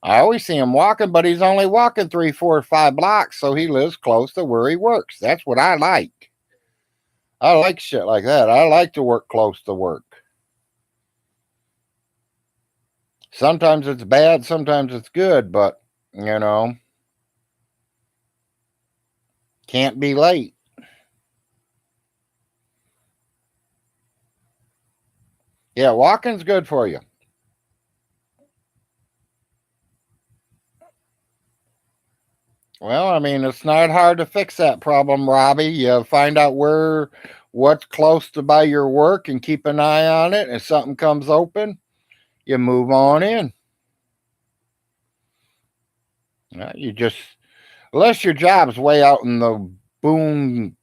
A: I always see him walking. But he's only walking 3, 4, 5 blocks, so he lives close to where he works. That's what I like. I like shit like that. I like to work close to work. Sometimes it's bad, sometimes it's good, but you know, can't be late. Yeah, walking's good for you. Well, I mean, it's not hard to fix that problem, Robbie. You find out what's close to by your work and keep an eye on it. If something comes open, you move on in. You just unless your job's way out in the boom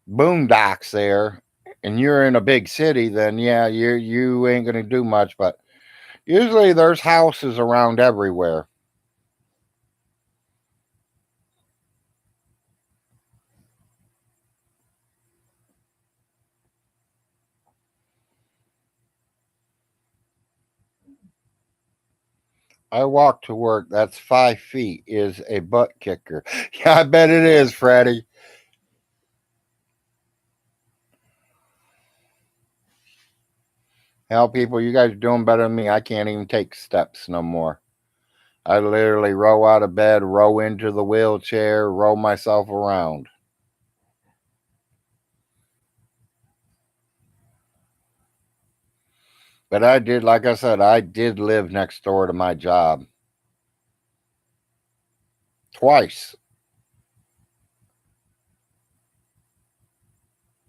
A: boondocks there, and you're in a big city, then yeah, you ain't gonna do much. But usually there's houses around everywhere. I walk to work. That's 5 feet. Is a butt kicker. Yeah, I bet it is, Freddie. Hell, people, you guys are doing better than me. I can't even take steps no more. I literally roll out of bed, roll into the wheelchair, roll myself around. But I did, like I said, I did live next door to my job twice.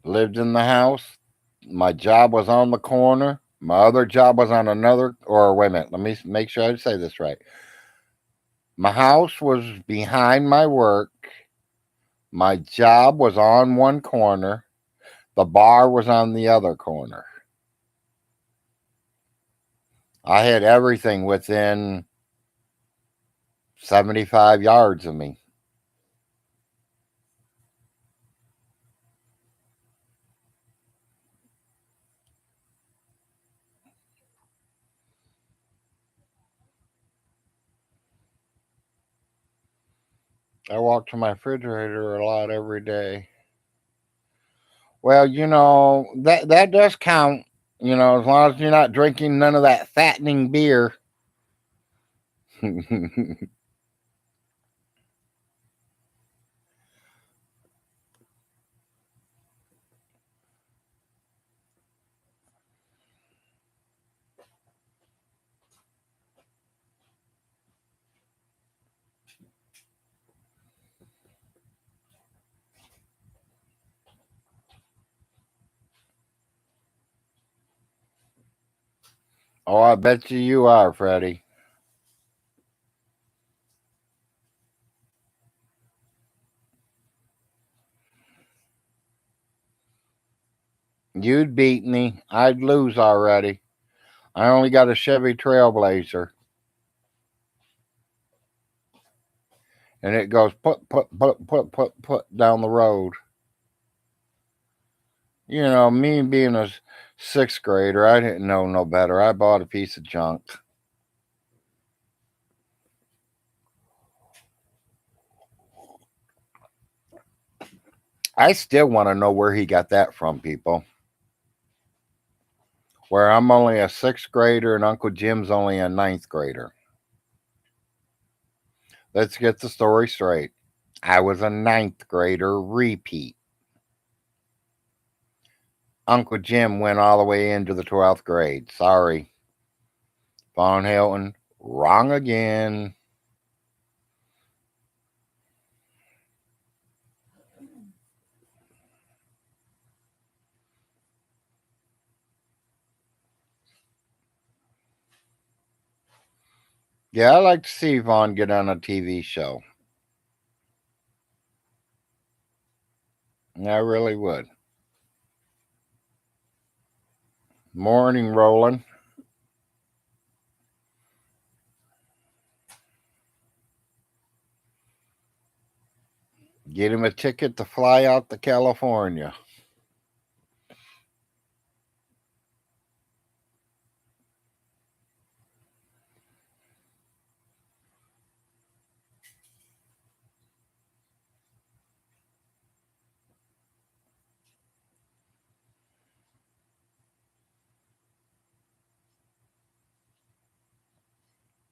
A: Lived in the house. My job was on the corner. My other job was on another, or wait a minute, let me make sure I say this right. My house was behind my work. My job was on one corner. The bar was on the other corner. I had everything within 75 yards of me. I walk to my refrigerator a lot every day. Well, that does count. As long as you're not drinking none of that fattening beer. Oh, I bet you are, Freddie. You'd beat me. I'd lose already. I only got a Chevy Trailblazer, and it goes put down the road. Me being a sixth grader, I didn't know no better. I bought a piece of junk. I still want to know where he got that from, people. Where I'm only a sixth grader and Uncle Jim's only a ninth grader. Let's get the story straight. I was a ninth grader repeat. Uncle Jim went all the way into the 12th grade. Sorry. VONHELTON, wrong again. Yeah, I like to see Vaughn get on a TV show. I really would. Morning, Roland. Get him a ticket to fly out to California.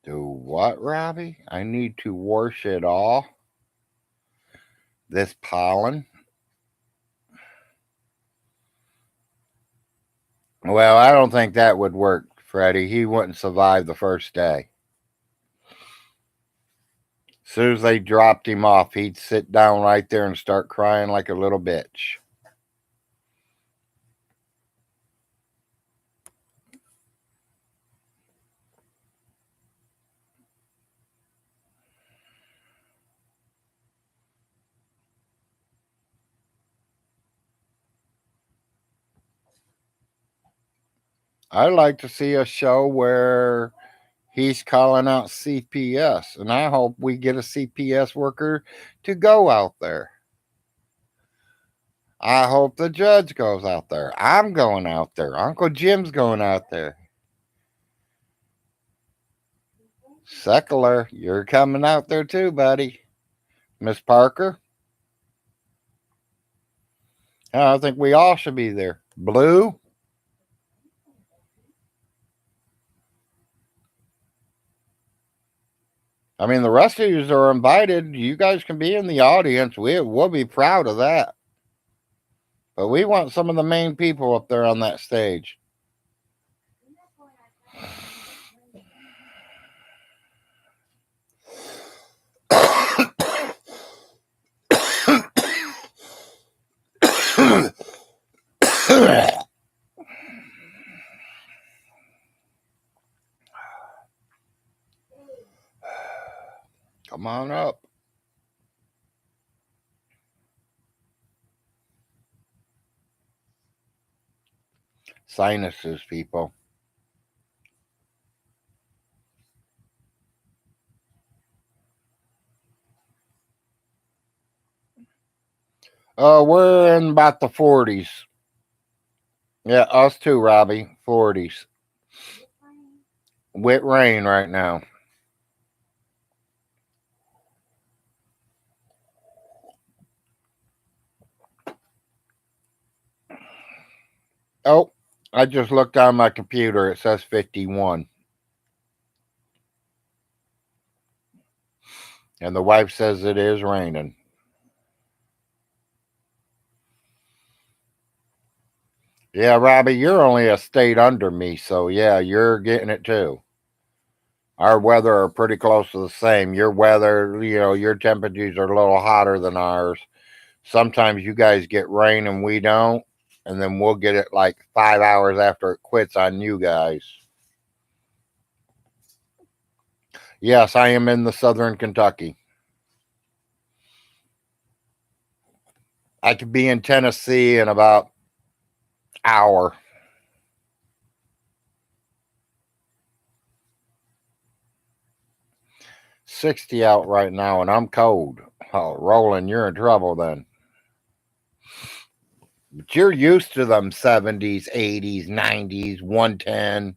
A: Do what, Robbie? I need to wash it all. This pollen. Well, I don't think that would work, Freddie. He wouldn't survive the first day. As soon as they dropped him off, he'd sit down right there and start crying like a little bitch. I'd like to see a show where he's calling out CPS, and I hope we get a CPS worker to go out there. I hope the judge goes out there. I'm going out there. Uncle Jim's going out there. Secular, you're coming out there too, buddy. Miss Parker? I think we all should be there. Blue? I mean, the rest of you are invited. You guys can be in the audience. We'll be proud of that. But we want some of the main people up there on that stage. Come on up. Sinuses, people. We're in about the 40s. Yeah, us too, Robbie. 40s. Wet rain right now. Oh, I just looked on my computer. It says 51. And the wife says it is raining. Yeah, Robbie, you're only a state under me, so yeah, you're getting it too. Our weather are pretty close to the same. Your weather, your temperatures are a little hotter than ours. Sometimes you guys get rain and we don't, and then we'll get it like 5 hours after it quits on you guys. Yes, I am in the southern Kentucky. I could be in Tennessee in about an hour. $60 out right now, and I'm cold. Oh, Roland, you're in trouble then. But you're used to them 70s, 80s, 90s, 110.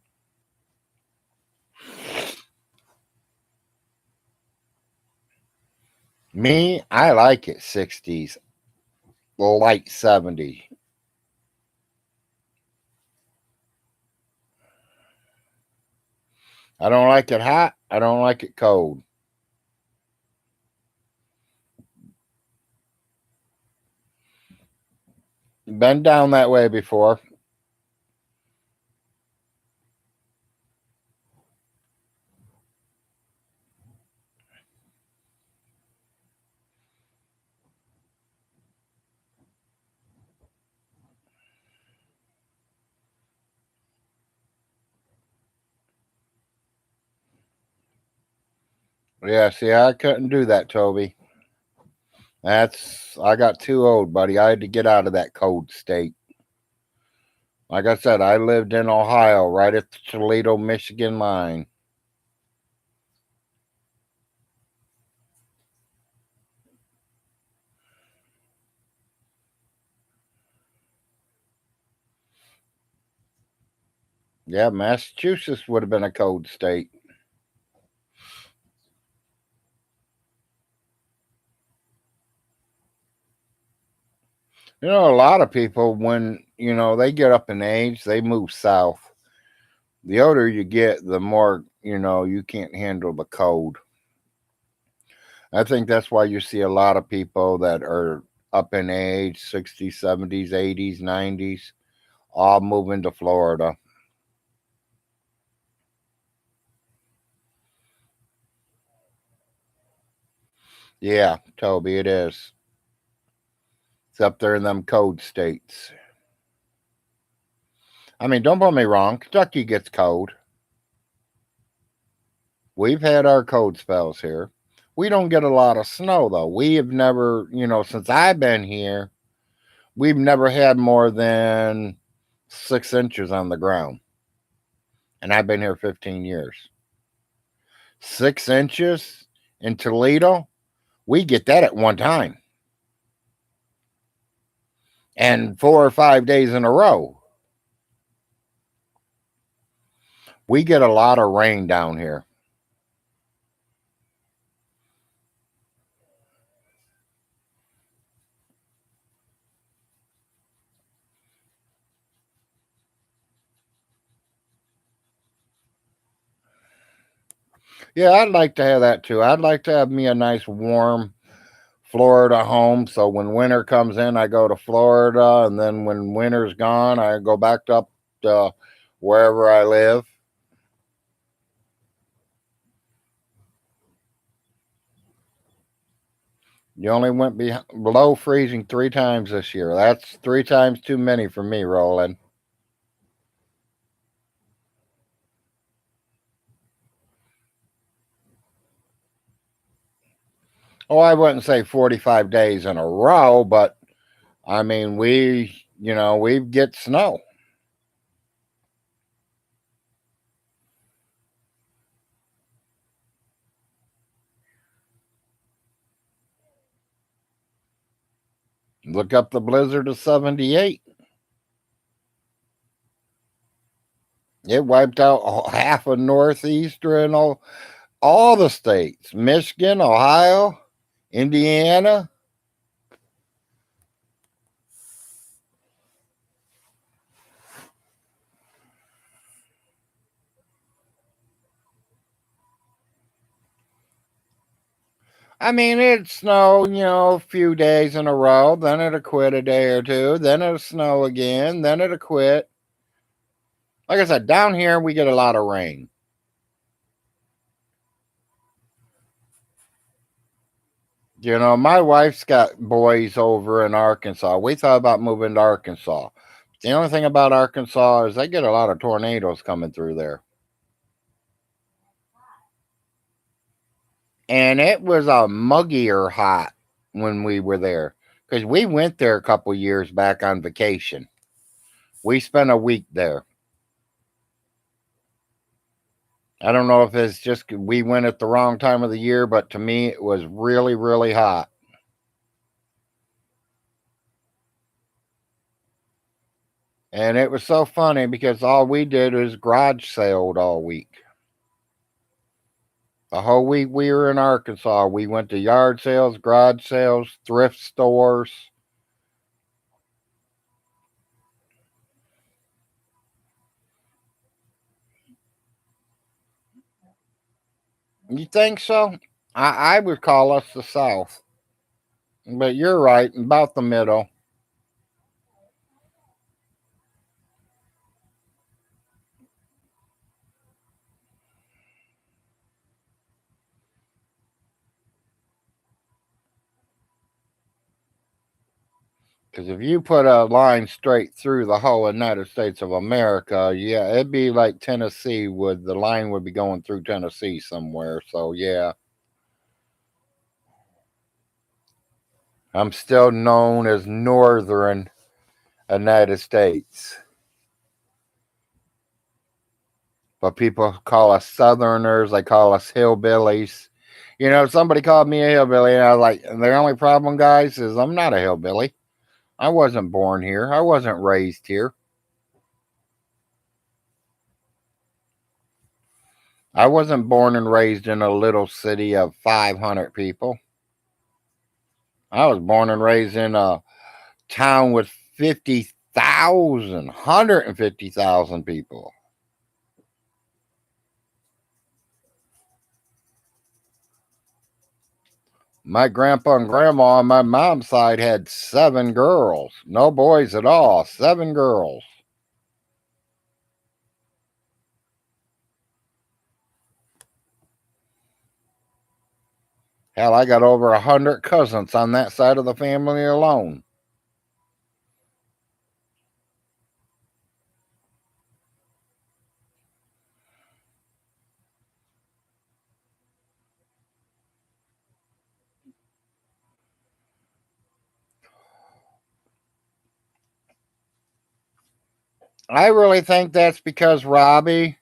A: Me, I like it 60s, light 70. I don't like it hot. I don't like it cold. Been down that way before. Yeah, see, I couldn't do that, Toby. I got too old, buddy. I had to get out of that cold state. Like I said, I lived in Ohio, right at the Toledo, Michigan line. Yeah, Massachusetts would have been a cold state. A lot of people, when, they get up in age, they move south. The older you get, the more you can't handle the cold. I think that's why you see a lot of people that are up in age, 60s, 70s, 80s, 90s, all moving to Florida. Yeah, Toby, it is. It's up there in them cold states. I mean, don't get me wrong, Kentucky gets cold. We've had our cold spells here. We don't get a lot of snow, though. We have never, since I've been here, we've never had more than 6 inches on the ground. And I've been here 15 years. 6 inches in Toledo, we get that at one time. And 4 or 5 days in a row. We get a lot of rain down here. Yeah, I'd like to have that too. I'd like to have me a nice warm Florida home. So when winter comes in, I go to Florida. And then when winter's gone, I go back up to wherever I live. You only went below freezing 3 times this year. That's 3 times too many for me, Roland. Oh, I wouldn't say 45 days in a row, but I mean, we get snow. Look up the blizzard of 78. It wiped out half of Northeastern, all the states, Michigan, Ohio, Indiana. I mean, it'd snow, a few days in a row, then it'll quit a day or two, then it'll snow again, then it'll quit. Like I said, down here we get a lot of rain. My wife's got boys over in Arkansas. We thought about moving to Arkansas. The only thing about Arkansas is they get a lot of tornadoes coming through there. And it was a muggier hot when we were there because we went there a couple years back on vacation. We spent a week there. I don't know if it's just we went at the wrong time of the year, but to me, it was really, really hot. And it was so funny because all we did was garage sailed all week. The whole week we were in Arkansas, we went to yard sales, garage sales, thrift stores. You think so? I would call us the South. But you're right, about the middle. Because if you put a line straight through the whole United States of America, yeah, it'd be like Tennessee would. The line would be going through Tennessee somewhere. So yeah, I'm still known as Northern United States, but people call us Southerners. They call us hillbillies. Somebody called me a hillbilly, and I was like, the only problem, guys, is I'm not a hillbilly. I wasn't born here. I wasn't raised here. I wasn't born and raised in a little city of 500 people. I was born and raised in a town with 50,000, 150,000 people. My grandpa and grandma on my mom's side had 7 girls. No boys at all. 7 girls. Hell, I got over 100 cousins on that side of the family alone. I really think that's because Robbie,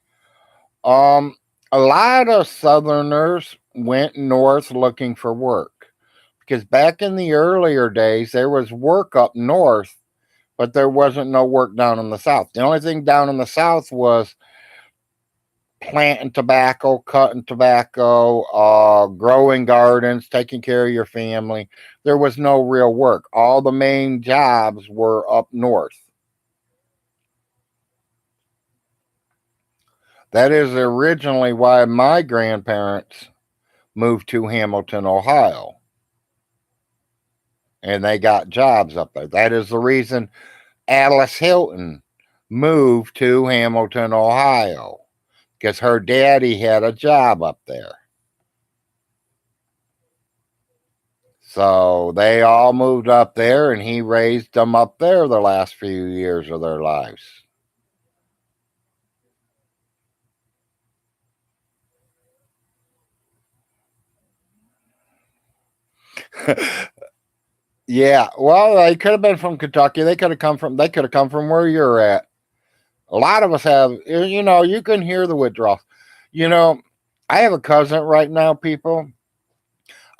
A: um, a lot of Southerners went north looking for work. Because back in the earlier days, there was work up north, but there wasn't no work down in the south. The only thing down in the south was planting tobacco, cutting tobacco, growing gardens, taking care of your family. There was no real work. All the main jobs were up north. That is originally why my grandparents moved to Hamilton, Ohio, and they got jobs up there. That is the reason Alice Hilton moved to Hamilton, Ohio, because her daddy had a job up there. So they all moved up there, and he raised them up there the last few years of their lives. Yeah, well, they could have been from Kentucky. They could have come from. They could have come from where you're at. A lot of us have. You can hear the withdrawals. You know, I have a cousin right now. People,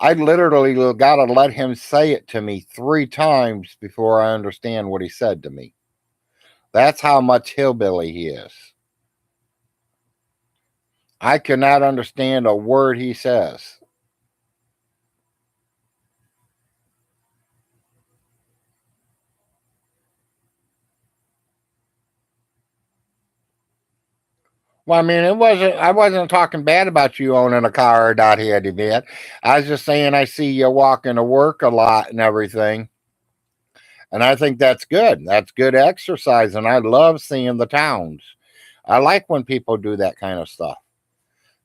A: I literally got to let him say it to me 3 times before I understand what he said to me. That's how much hillbilly he is. I cannot understand a word he says. Well, I mean, it wasn't. I wasn't talking bad about you owning a car or not had event. I was just saying I see you walking to work a lot and everything, and I think that's good. That's good exercise, and I love seeing the towns. I like when people do that kind of stuff.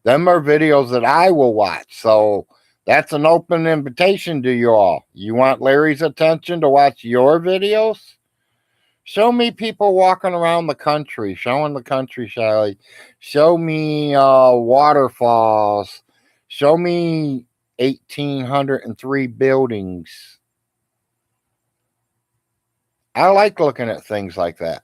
A: Them are videos that I will watch. So that's an open invitation to you all. You want Larry's attention to watch your videos? Show me people walking around the country, showing the country, Shelly. Show me waterfalls. Show me 1,803 buildings. I like looking at things like that.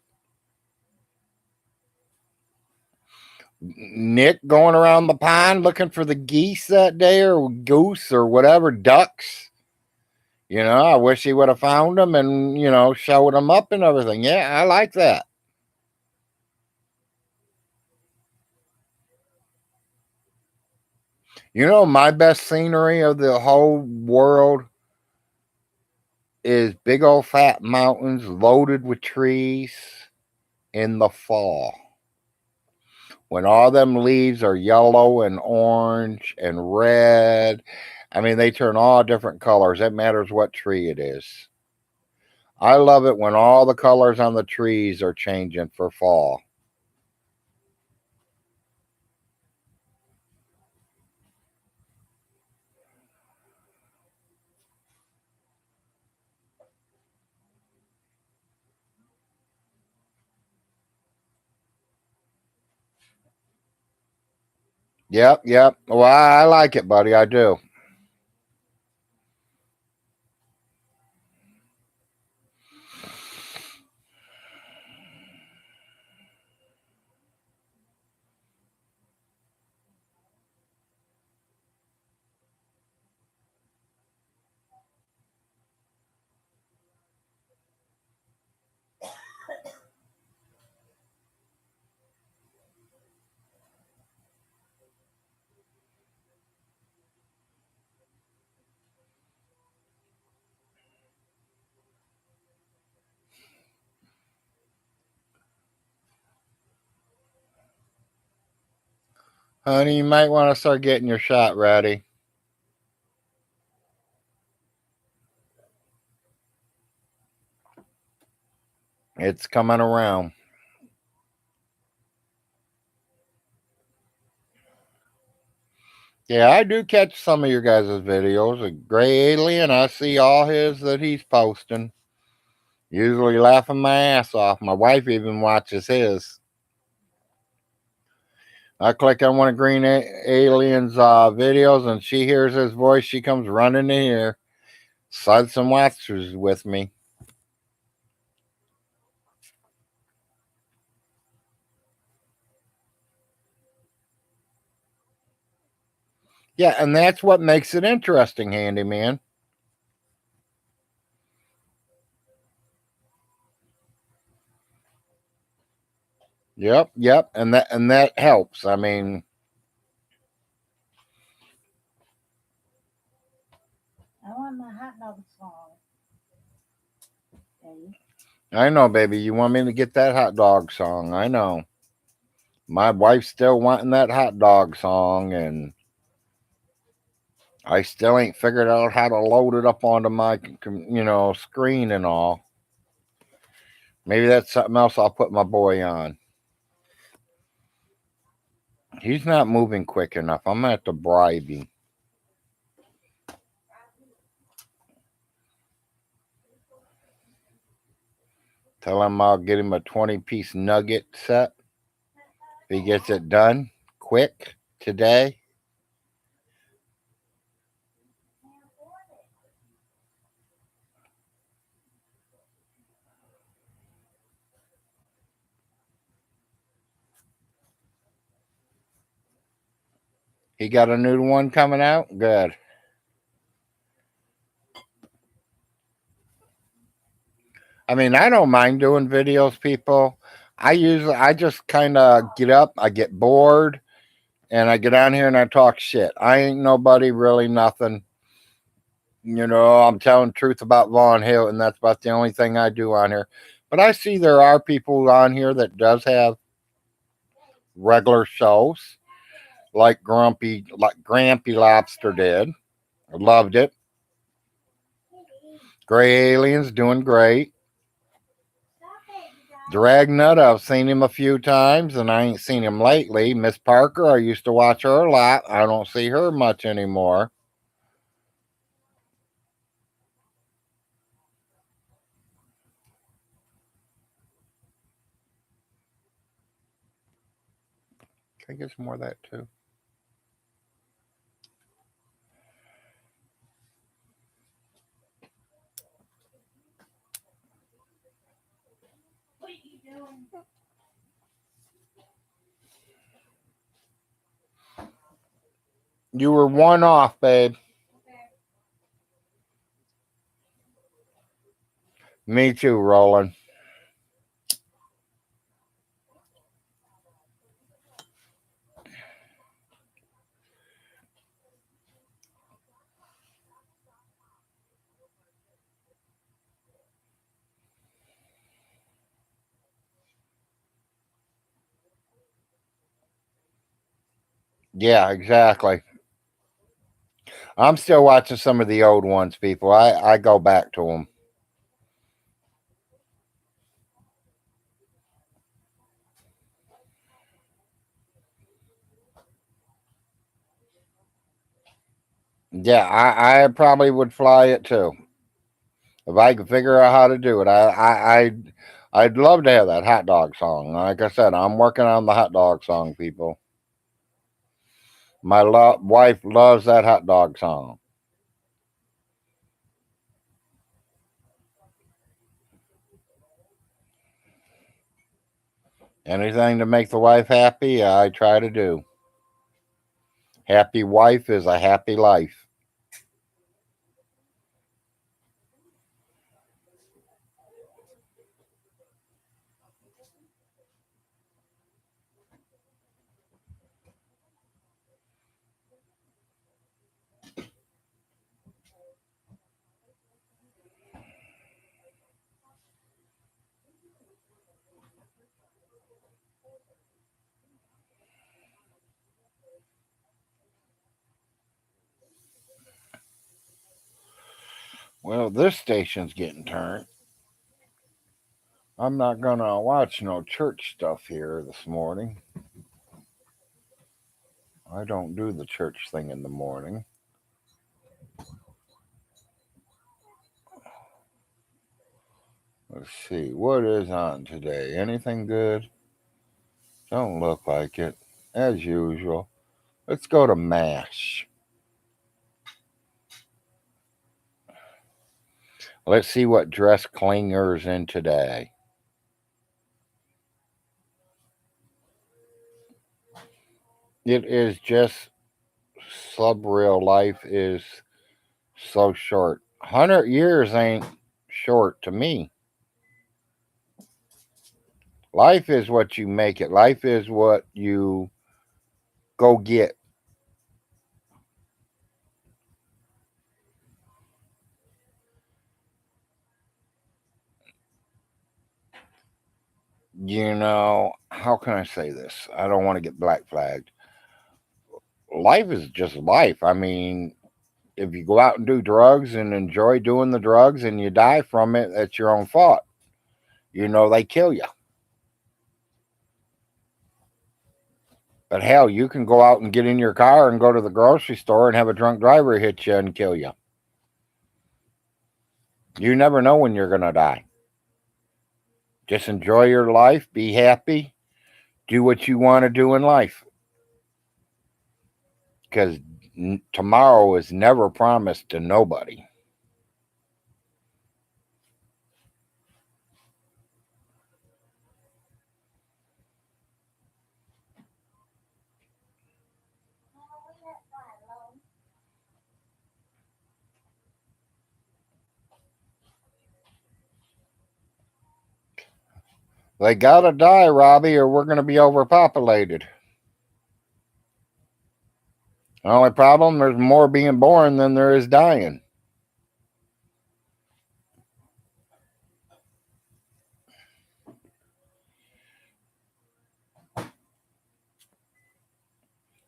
A: Nick going around the pond looking for the geese that day, or goose, or whatever, ducks. I wish he would have found them and, showed them up and everything. Yeah, I like that. My best scenery of the whole world is big old fat mountains loaded with trees in the fall. When all them leaves are yellow and orange and red. I mean, they turn all different colors. It matters what tree it is. I love it when all the colors on the trees are changing for fall. Yep, yep. Well, I like it, buddy. I do. Honey, you might want to start getting your shot ready. It's coming around. Yeah, I do catch some of your guys' videos. A Gray Alien, I see all his that he's posting. Usually laughing my ass off. My wife even watches his. I click on one of Alien's videos and she hears his voice. She comes running in here. Suds and watches with me. Yeah, and that's what makes it interesting, Handyman. Yep, and that helps. I mean,
B: I want my hot dog song. Daddy.
A: I know, baby. You want me to get that hot dog song? I know. My wife's still wanting that hot dog song, and I still ain't figured out how to load it up onto my, screen and all. Maybe that's something else I'll put my boy on. He's not moving quick enough. I'm gonna have to bribe him. Tell him I'll get him a 20-piece nugget set if he gets it done quick today. He got a new one coming out? Good. I mean, I don't mind doing videos, people. I just kind of get up, I get bored, and I get on here and I talk shit. I ain't nobody really nothing. I'm telling the truth about Von Hill, and that's about the only thing I do on here. But I see there are people on here that does have regular shows, like Grampy Lobster did. I loved it. Gray Alien's doing great. Dragnut, I've seen him a few times, and I ain't seen him lately. Miss Parker, I used to watch her a lot. I don't see her much anymore. Can I get some more of that too?
B: What are you doing?
A: You were one off, babe. Me too, Roland. Yeah, exactly. I'm still watching some of the old ones, people. I go back to them. Yeah, I probably would fly it too if I could figure out how to do it. I'd love to have that hot dog song. Like I said, I'm working on the hot dog song, people. My wife loves that hot dog song. Anything to make the wife happy, I try to do. Happy wife is a happy life. Well, this station's getting turned. I'm not gonna watch no church stuff here this morning. I don't do the church thing in the morning. Let's see, what is on today? Anything good? Don't look like it. As usual. Let's go to MASH. Let's see what dress Klinger's in today. It is just subreal. Life is so short. 100 years ain't short to me. Life is what you make it. Life is what you go get. How can I say this? I don't want to get black flagged. Life is just life. I mean, if you go out and do drugs and enjoy doing the drugs and you die from it, that's your own fault. They kill you. But hell, you can go out and get in your car and go to the grocery store and have a drunk driver hit you and kill you. You never know when you're going to die. Just enjoy your life, be happy, do what you want to do in life. Because tomorrow is never promised to nobody. They gotta die, Robbie, or we're gonna be overpopulated. The only problem, there's more being born than there is dying.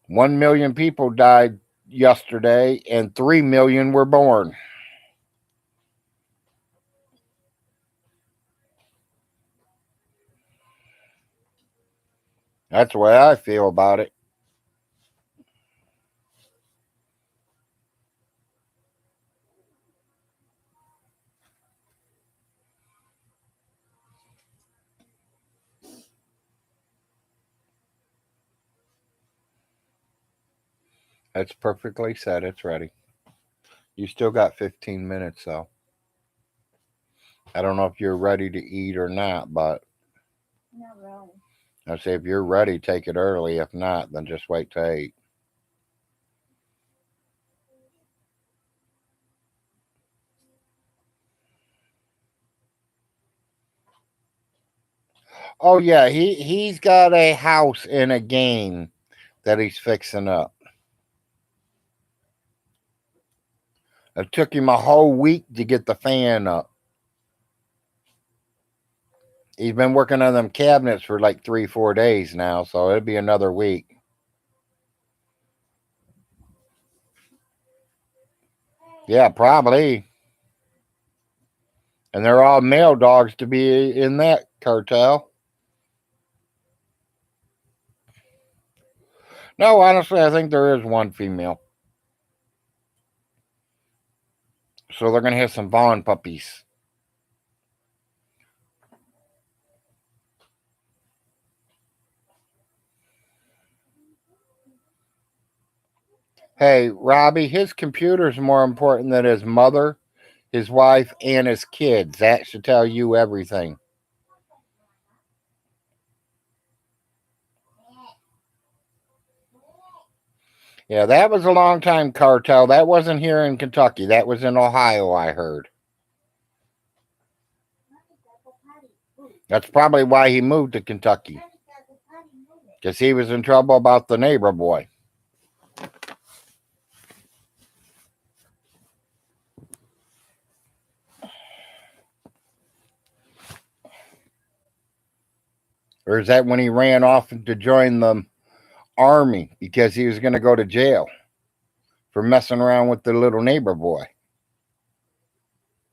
A: One million people died yesterday, and 3 million were born. That's the way I feel about it. That's perfectly said. It's ready. You still got 15 minutes, though. I don't know if you're ready to eat or not, but
B: Not really.
A: I say if you're ready, take it early. If not, then just wait till 8. Oh yeah, he's got a house in a game that he's fixing up. It took him a whole week to get the fan up. He's been working on them cabinets for like 3-4 days now, so it'll be another week. Yeah, probably. And they're all male dogs to be in that cartel. No, honestly, I think there is one female. So they're going to have some Vaughn puppies. Hey, Robbie, his computer's more important than his mother, his wife, and his kids. That should tell you everything. Yeah, that was a long time cartel. That wasn't here in Kentucky. That was in Ohio, I heard. That's probably why he moved to Kentucky. Because he was in trouble about the neighbor boy. Or is that when he ran off to join the army because he was going to go to jail for messing around with the little neighbor boy?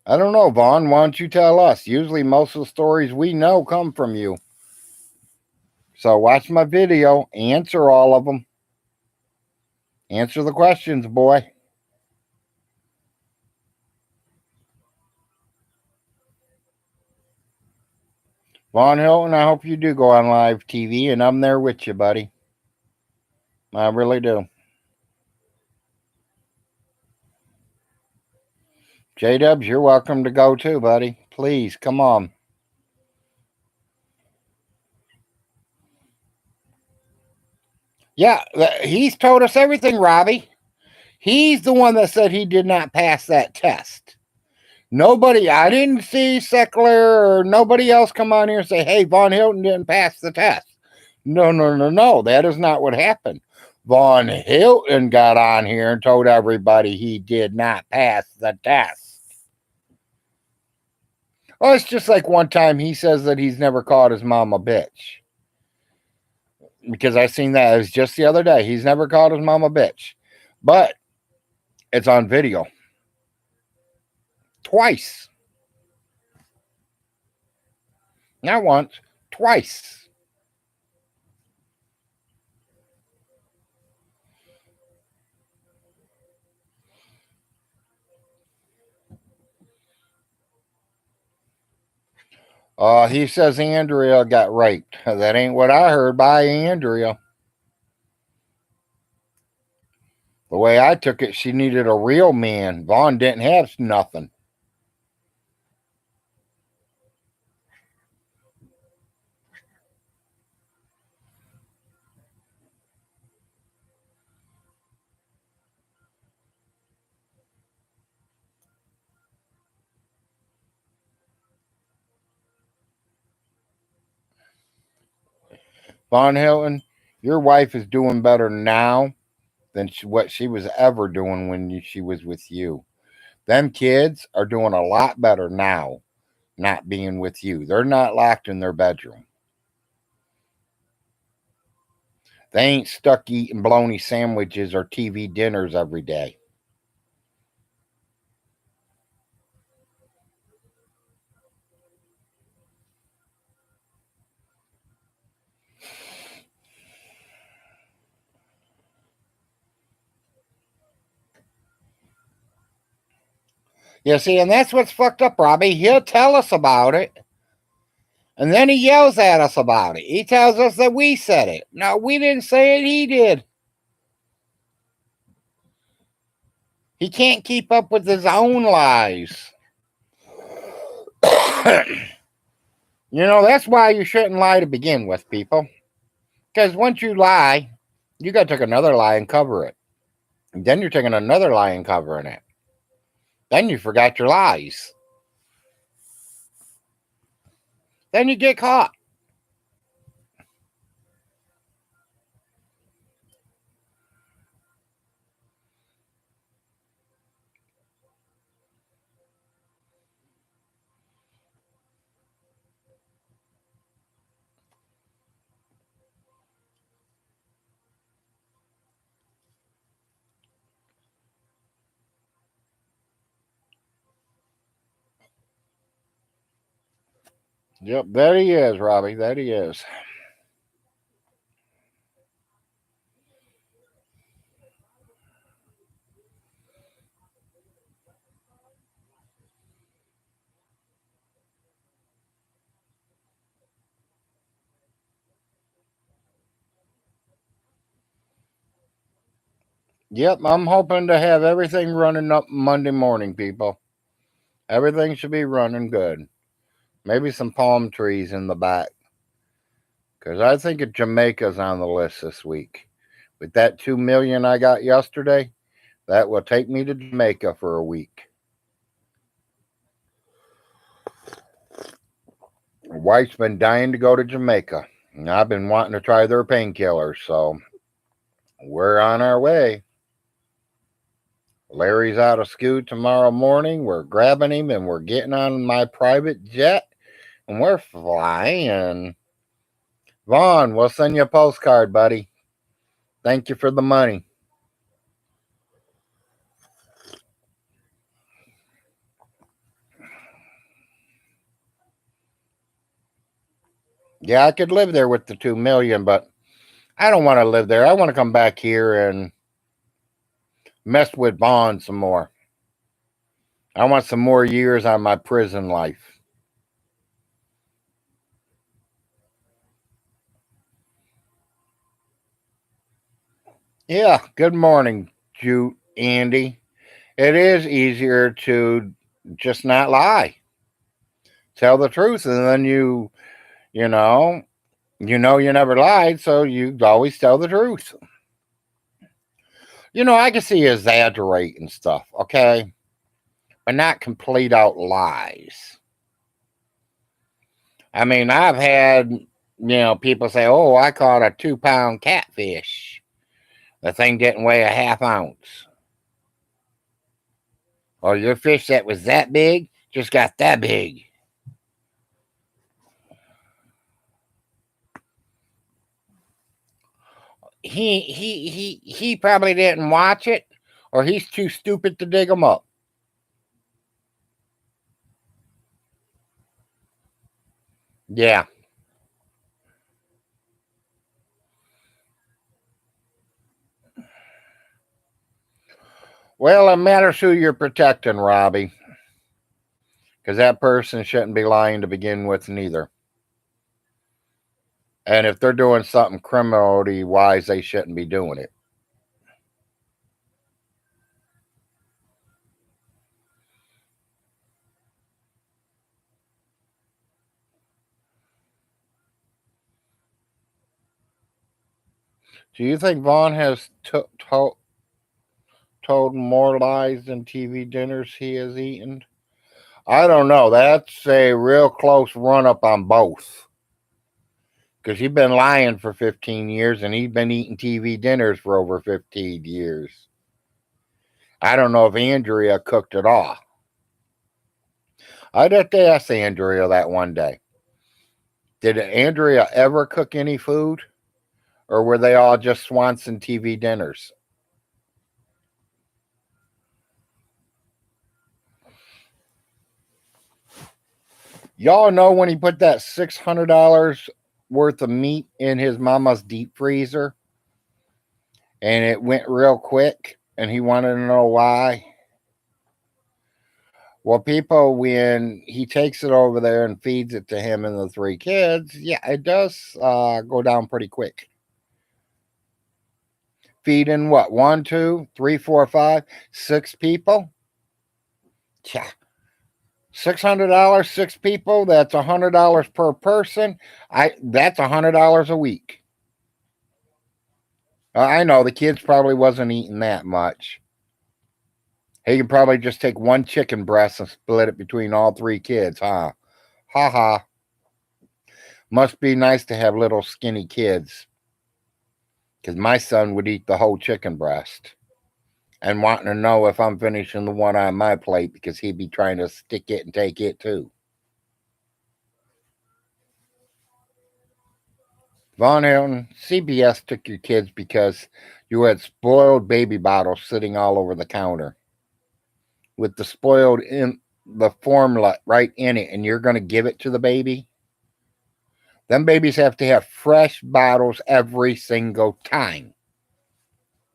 A: I don't know, Vaughn. Why don't you tell us? Usually, most of the stories we know come from you. So watch my video, answer all of them, answer the questions, boy. Von Hilton, I hope you do go on live TV, and I'm there with you, buddy. I really do. J Dubs, you're welcome to go too, buddy. Please, come on. Yeah, he's told us everything, Robbie. He's the one that said he did not pass that test. Nobody, I didn't see Seckler or nobody else come on here and say, hey, Von Hilton didn't pass the test. No, no, no, no. That is not what happened. Von Hilton got on here and told everybody he did not pass the test. Well, it's just like one time he says that he's never called his mom a bitch. Because I seen that. It was just the other day. He's never called his mom a bitch. But it's on video. Twice. Not once. Twice. He says Andrea got raped. That ain't what I heard by Andrea. The way I took it, she needed a real man. Vaughn didn't have nothing. Von Hilton, your wife is doing better now than what she was ever doing when she was with you. Them kids are doing a lot better now, not being with you. They're not locked in their bedroom. They ain't stuck eating bologna sandwiches or TV dinners every day. You see, and that's what's fucked up, Robbie. He'll tell us about it, and then he yells at us about it. He tells us that we said it. No, we didn't say it, he did. He can't keep up with his own lies. That's why you shouldn't lie to begin with, people. Because once you lie, you got to take another lie and cover it. And then you're taking another lie and covering it. Then you forgot your lies. Then you get caught. Yep, there he is, Robbie. There he is. Yep, I'm hoping to have everything running up Monday morning, people. Everything should be running good. Maybe some palm trees in the back. Because I think Jamaica's on the list this week. With that 2 million I got yesterday, that will take me to Jamaica for a week. My wife's been dying to go to Jamaica. And I've been wanting to try their painkillers, so we're on our way. Larry's out of school tomorrow morning. We're grabbing him and we're getting on my private jet and we're flying. Vaughn, we'll send you a postcard, buddy. Thank you for the money. Yeah, I could live there with the 2 million, but I don't want to live there. I want to come back here and mess with Vaughn some more. I want some more years on my prison life. Yeah, good morning, Andy. It is easier to just not lie. Tell the truth, and then you know, you never lied, so you always tell the truth. I can see you exaggerate and stuff, okay? But not complete out lies. I mean, I've had, people say, oh, I caught a 2 pound catfish. The thing didn't weigh a half ounce. Or your fish that was that big just got that big. He probably didn't watch it, or he's too stupid to dig them up. Yeah. Well, it matters who you're protecting, Robbie, because that person shouldn't be lying to begin with, neither. And if they're doing something criminally wise, they shouldn't be doing it. Do you think Vaughn has told more lies than TV dinners he has eaten? I don't know. That's a real close run up on both. Because he's been lying for 15 years and he's been eating TV dinners for over 15 years. I don't know if Andrea cooked it all. I'd have to ask Andrea that one day. Did Andrea ever cook any food? Or were they all just Swanson TV dinners? Y'all know when he put that $600 worth of meat in his mama's deep freezer and it went real quick and he wanted to know why? Well, people, when he takes it over there and feeds it to him and the 3 kids, yeah, it does go down pretty quick. Feeding what? 1, 2, 3, 4, 5, 6 people? Yeah. $600, 6 people. That's $100 per person. That's $100 a week. I know the kids probably wasn't eating that much. He could probably just take one chicken breast and split it between all 3 kids, huh? Ha ha. Must be nice to have little skinny kids. Because my son would eat the whole chicken breast. And wanting to know if I'm finishing the one on my plate because he'd be trying to stick it and take it too. VONHELTON, CBS took your kids because you had spoiled baby bottles sitting all over the counter with the spoiled in the formula right in it, and you're going to give it to the baby? Them babies have to have fresh bottles every single time.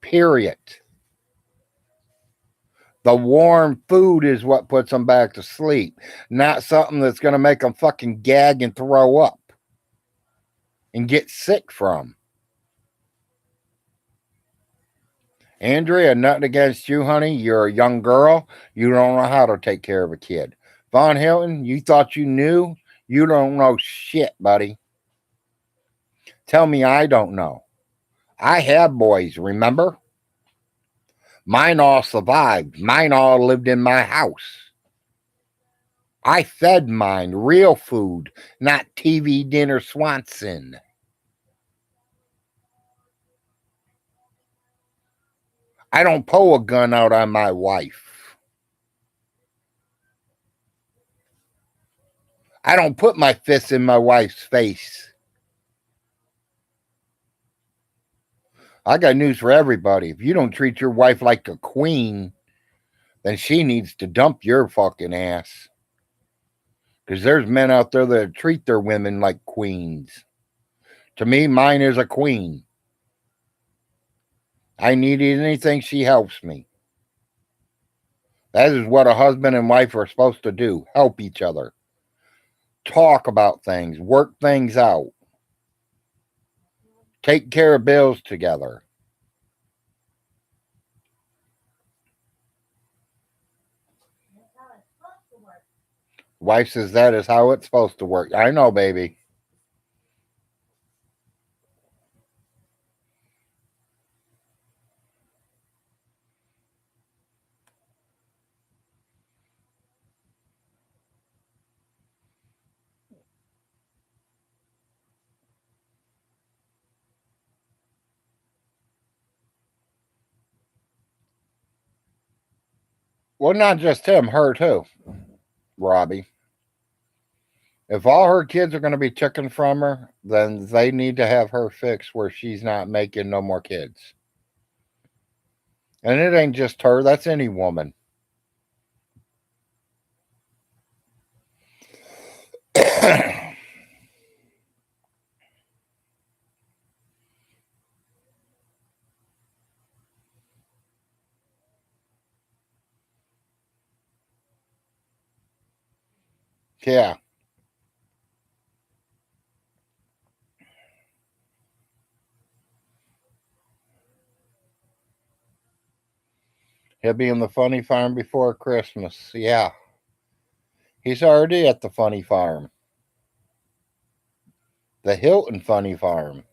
A: Period. The warm food is what puts them back to sleep, not something that's going to make them fucking gag and throw up and get sick from. Andrea, nothing against you, honey. You're a young girl. You don't know how to take care of a kid. VONHELTON, you thought you knew? You don't know shit, buddy. Tell me I don't know. I have boys, remember? Mine all survived. Mine all lived in my house. I fed mine real food, not TV dinner Swanson. I don't pull a gun out on my wife. I don't put my fist in my wife's face. I got news for everybody. If you don't treat your wife like a queen, then she needs to dump your fucking ass. Because there's men out there that treat their women like queens. To me, mine is a queen. I need anything, she helps me. That is what a husband and wife are supposed to do, help each other, talk about things, work things out, take care of bills together.
B: That's how it's supposed to work.
A: Wife says that is how it's supposed to work. I know, baby. Well, not just him, her too, Robbie. If all her kids are going to be taken from her, then they need to have her fixed where she's not making no more kids. And it ain't just her, that's any woman. Yeah, he'll be in the funny farm before Christmas. Yeah, he's already at the funny farm, the Hilton funny farm.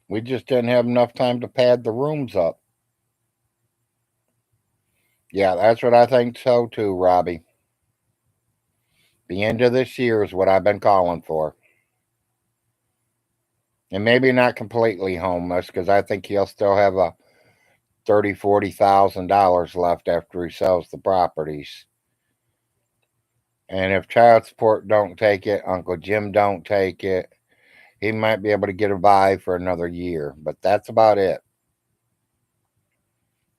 A: We just didn't have enough time to pad the rooms up. Yeah, that's what I think so too, Robbie. The end of this year is what I've been calling for. And maybe not completely homeless because I think he'll still have a 40,000 left after he sells the properties. And if child support don't take it, Uncle Jim don't take it, he might be able to get by for another year. But that's about it.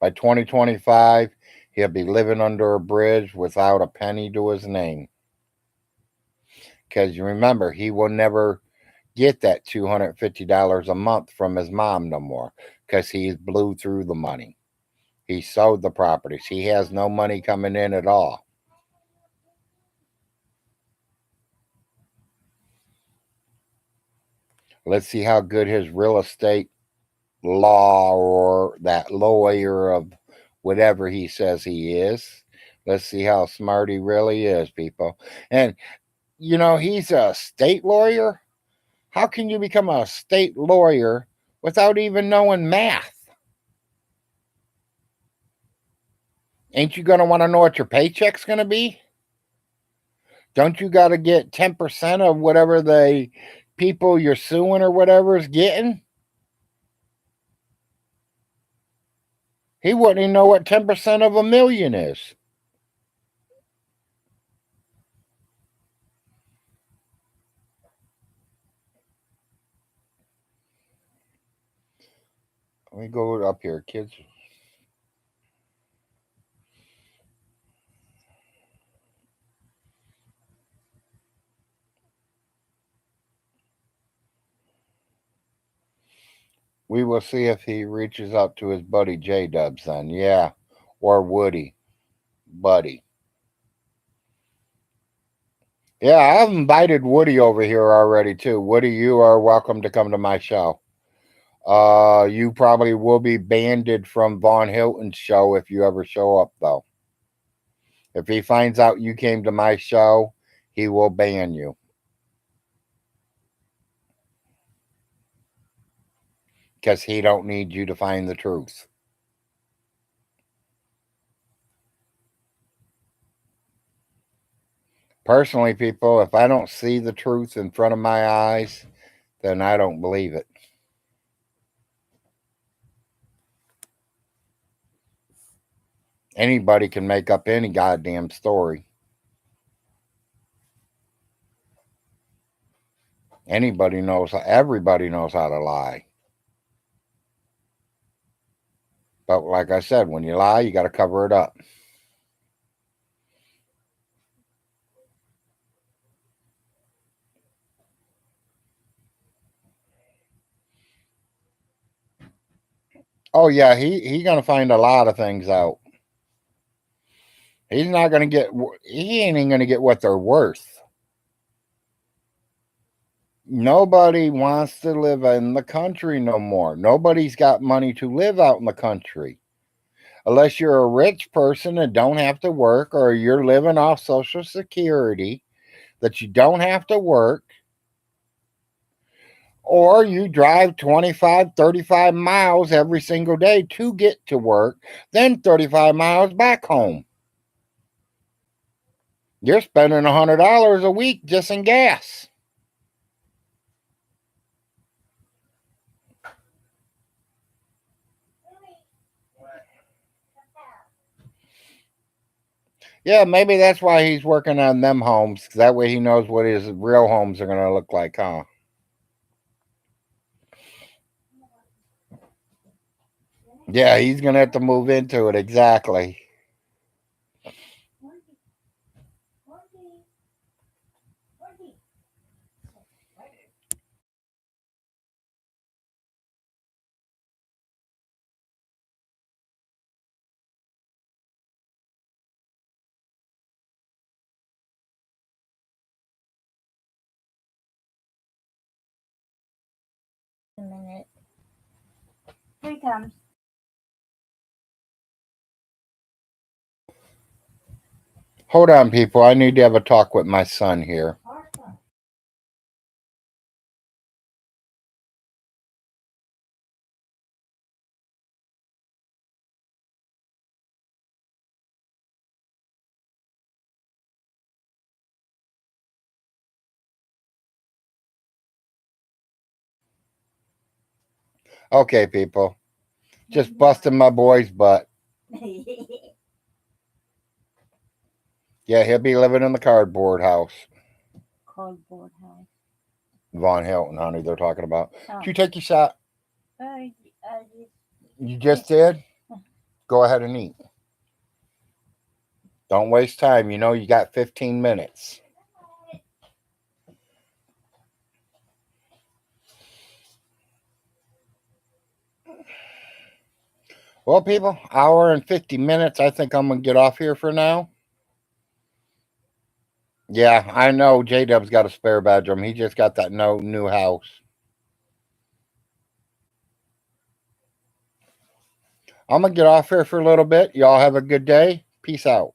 A: By 2025, he'll be living under a bridge without a penny to his name. Because you remember, he will never get that $250 a month from his mom no more because he's blew through the money. He sold the properties. He has no money coming in at all. Let's see how good his real estate law or that lawyer of whatever he says he is. Let's see how smart he really is, people. And, he's a state lawyer. How can you become a state lawyer without even knowing math? Ain't you going to want to know what your paycheck's going to be? Don't you got to get 10% of whatever the people you're suing or whatever is getting? He wouldn't even know what 10% of a million is. Let me go up here, kids. We will see if he reaches out to his buddy J Dubs then. Yeah. Or Woody. Buddy. Yeah, I've invited Woody over here already too. Woody, you are welcome to come to my show. You probably will be banned from Von Hilton's show if you ever show up though. If he finds out you came to my show, he will ban you. Because he don't need you to find the truth. Personally, people, if I don't see the truth in front of my eyes, then I don't believe it. Anybody can make up any goddamn story. Everybody knows how to lie. But like I said, when you lie, you got to cover it up. Oh yeah, he gonna find a lot of things out. He's not gonna get. He ain't even gonna get what they're worth. Nobody wants to live in the country no more. Nobody's got money to live out in the country. Unless you're a rich person and don't have to work, or you're living off Social Security that you don't have to work, or you drive 25, 35 miles every single day to get to work, then 35 miles back home. You're spending $100 a week just in gas. Yeah, maybe that's why he's working on them homes. 'Cause that way he knows what his real homes are going to look like, huh? Yeah, he's going to have to move into it. Exactly.
B: A minute. Here he comes.
A: Hold on, people. I need to have a talk with my son here. Okay, people. Just busting my boy's butt. Yeah, he'll be living in the cardboard house.
B: Cardboard house.
A: VONHELTON, honey, they're talking about.
B: Oh.
A: Did you take your shot?
B: I
A: You just did? Go ahead and eat. Don't waste time. You know you got 15 minutes. Well, people, hour and 50 minutes. I think I'm going to get off here for now. Yeah, I know J-Dub's got a spare bedroom. He just got that new house. I'm going to get off here for a little bit. Y'all have a good day. Peace out.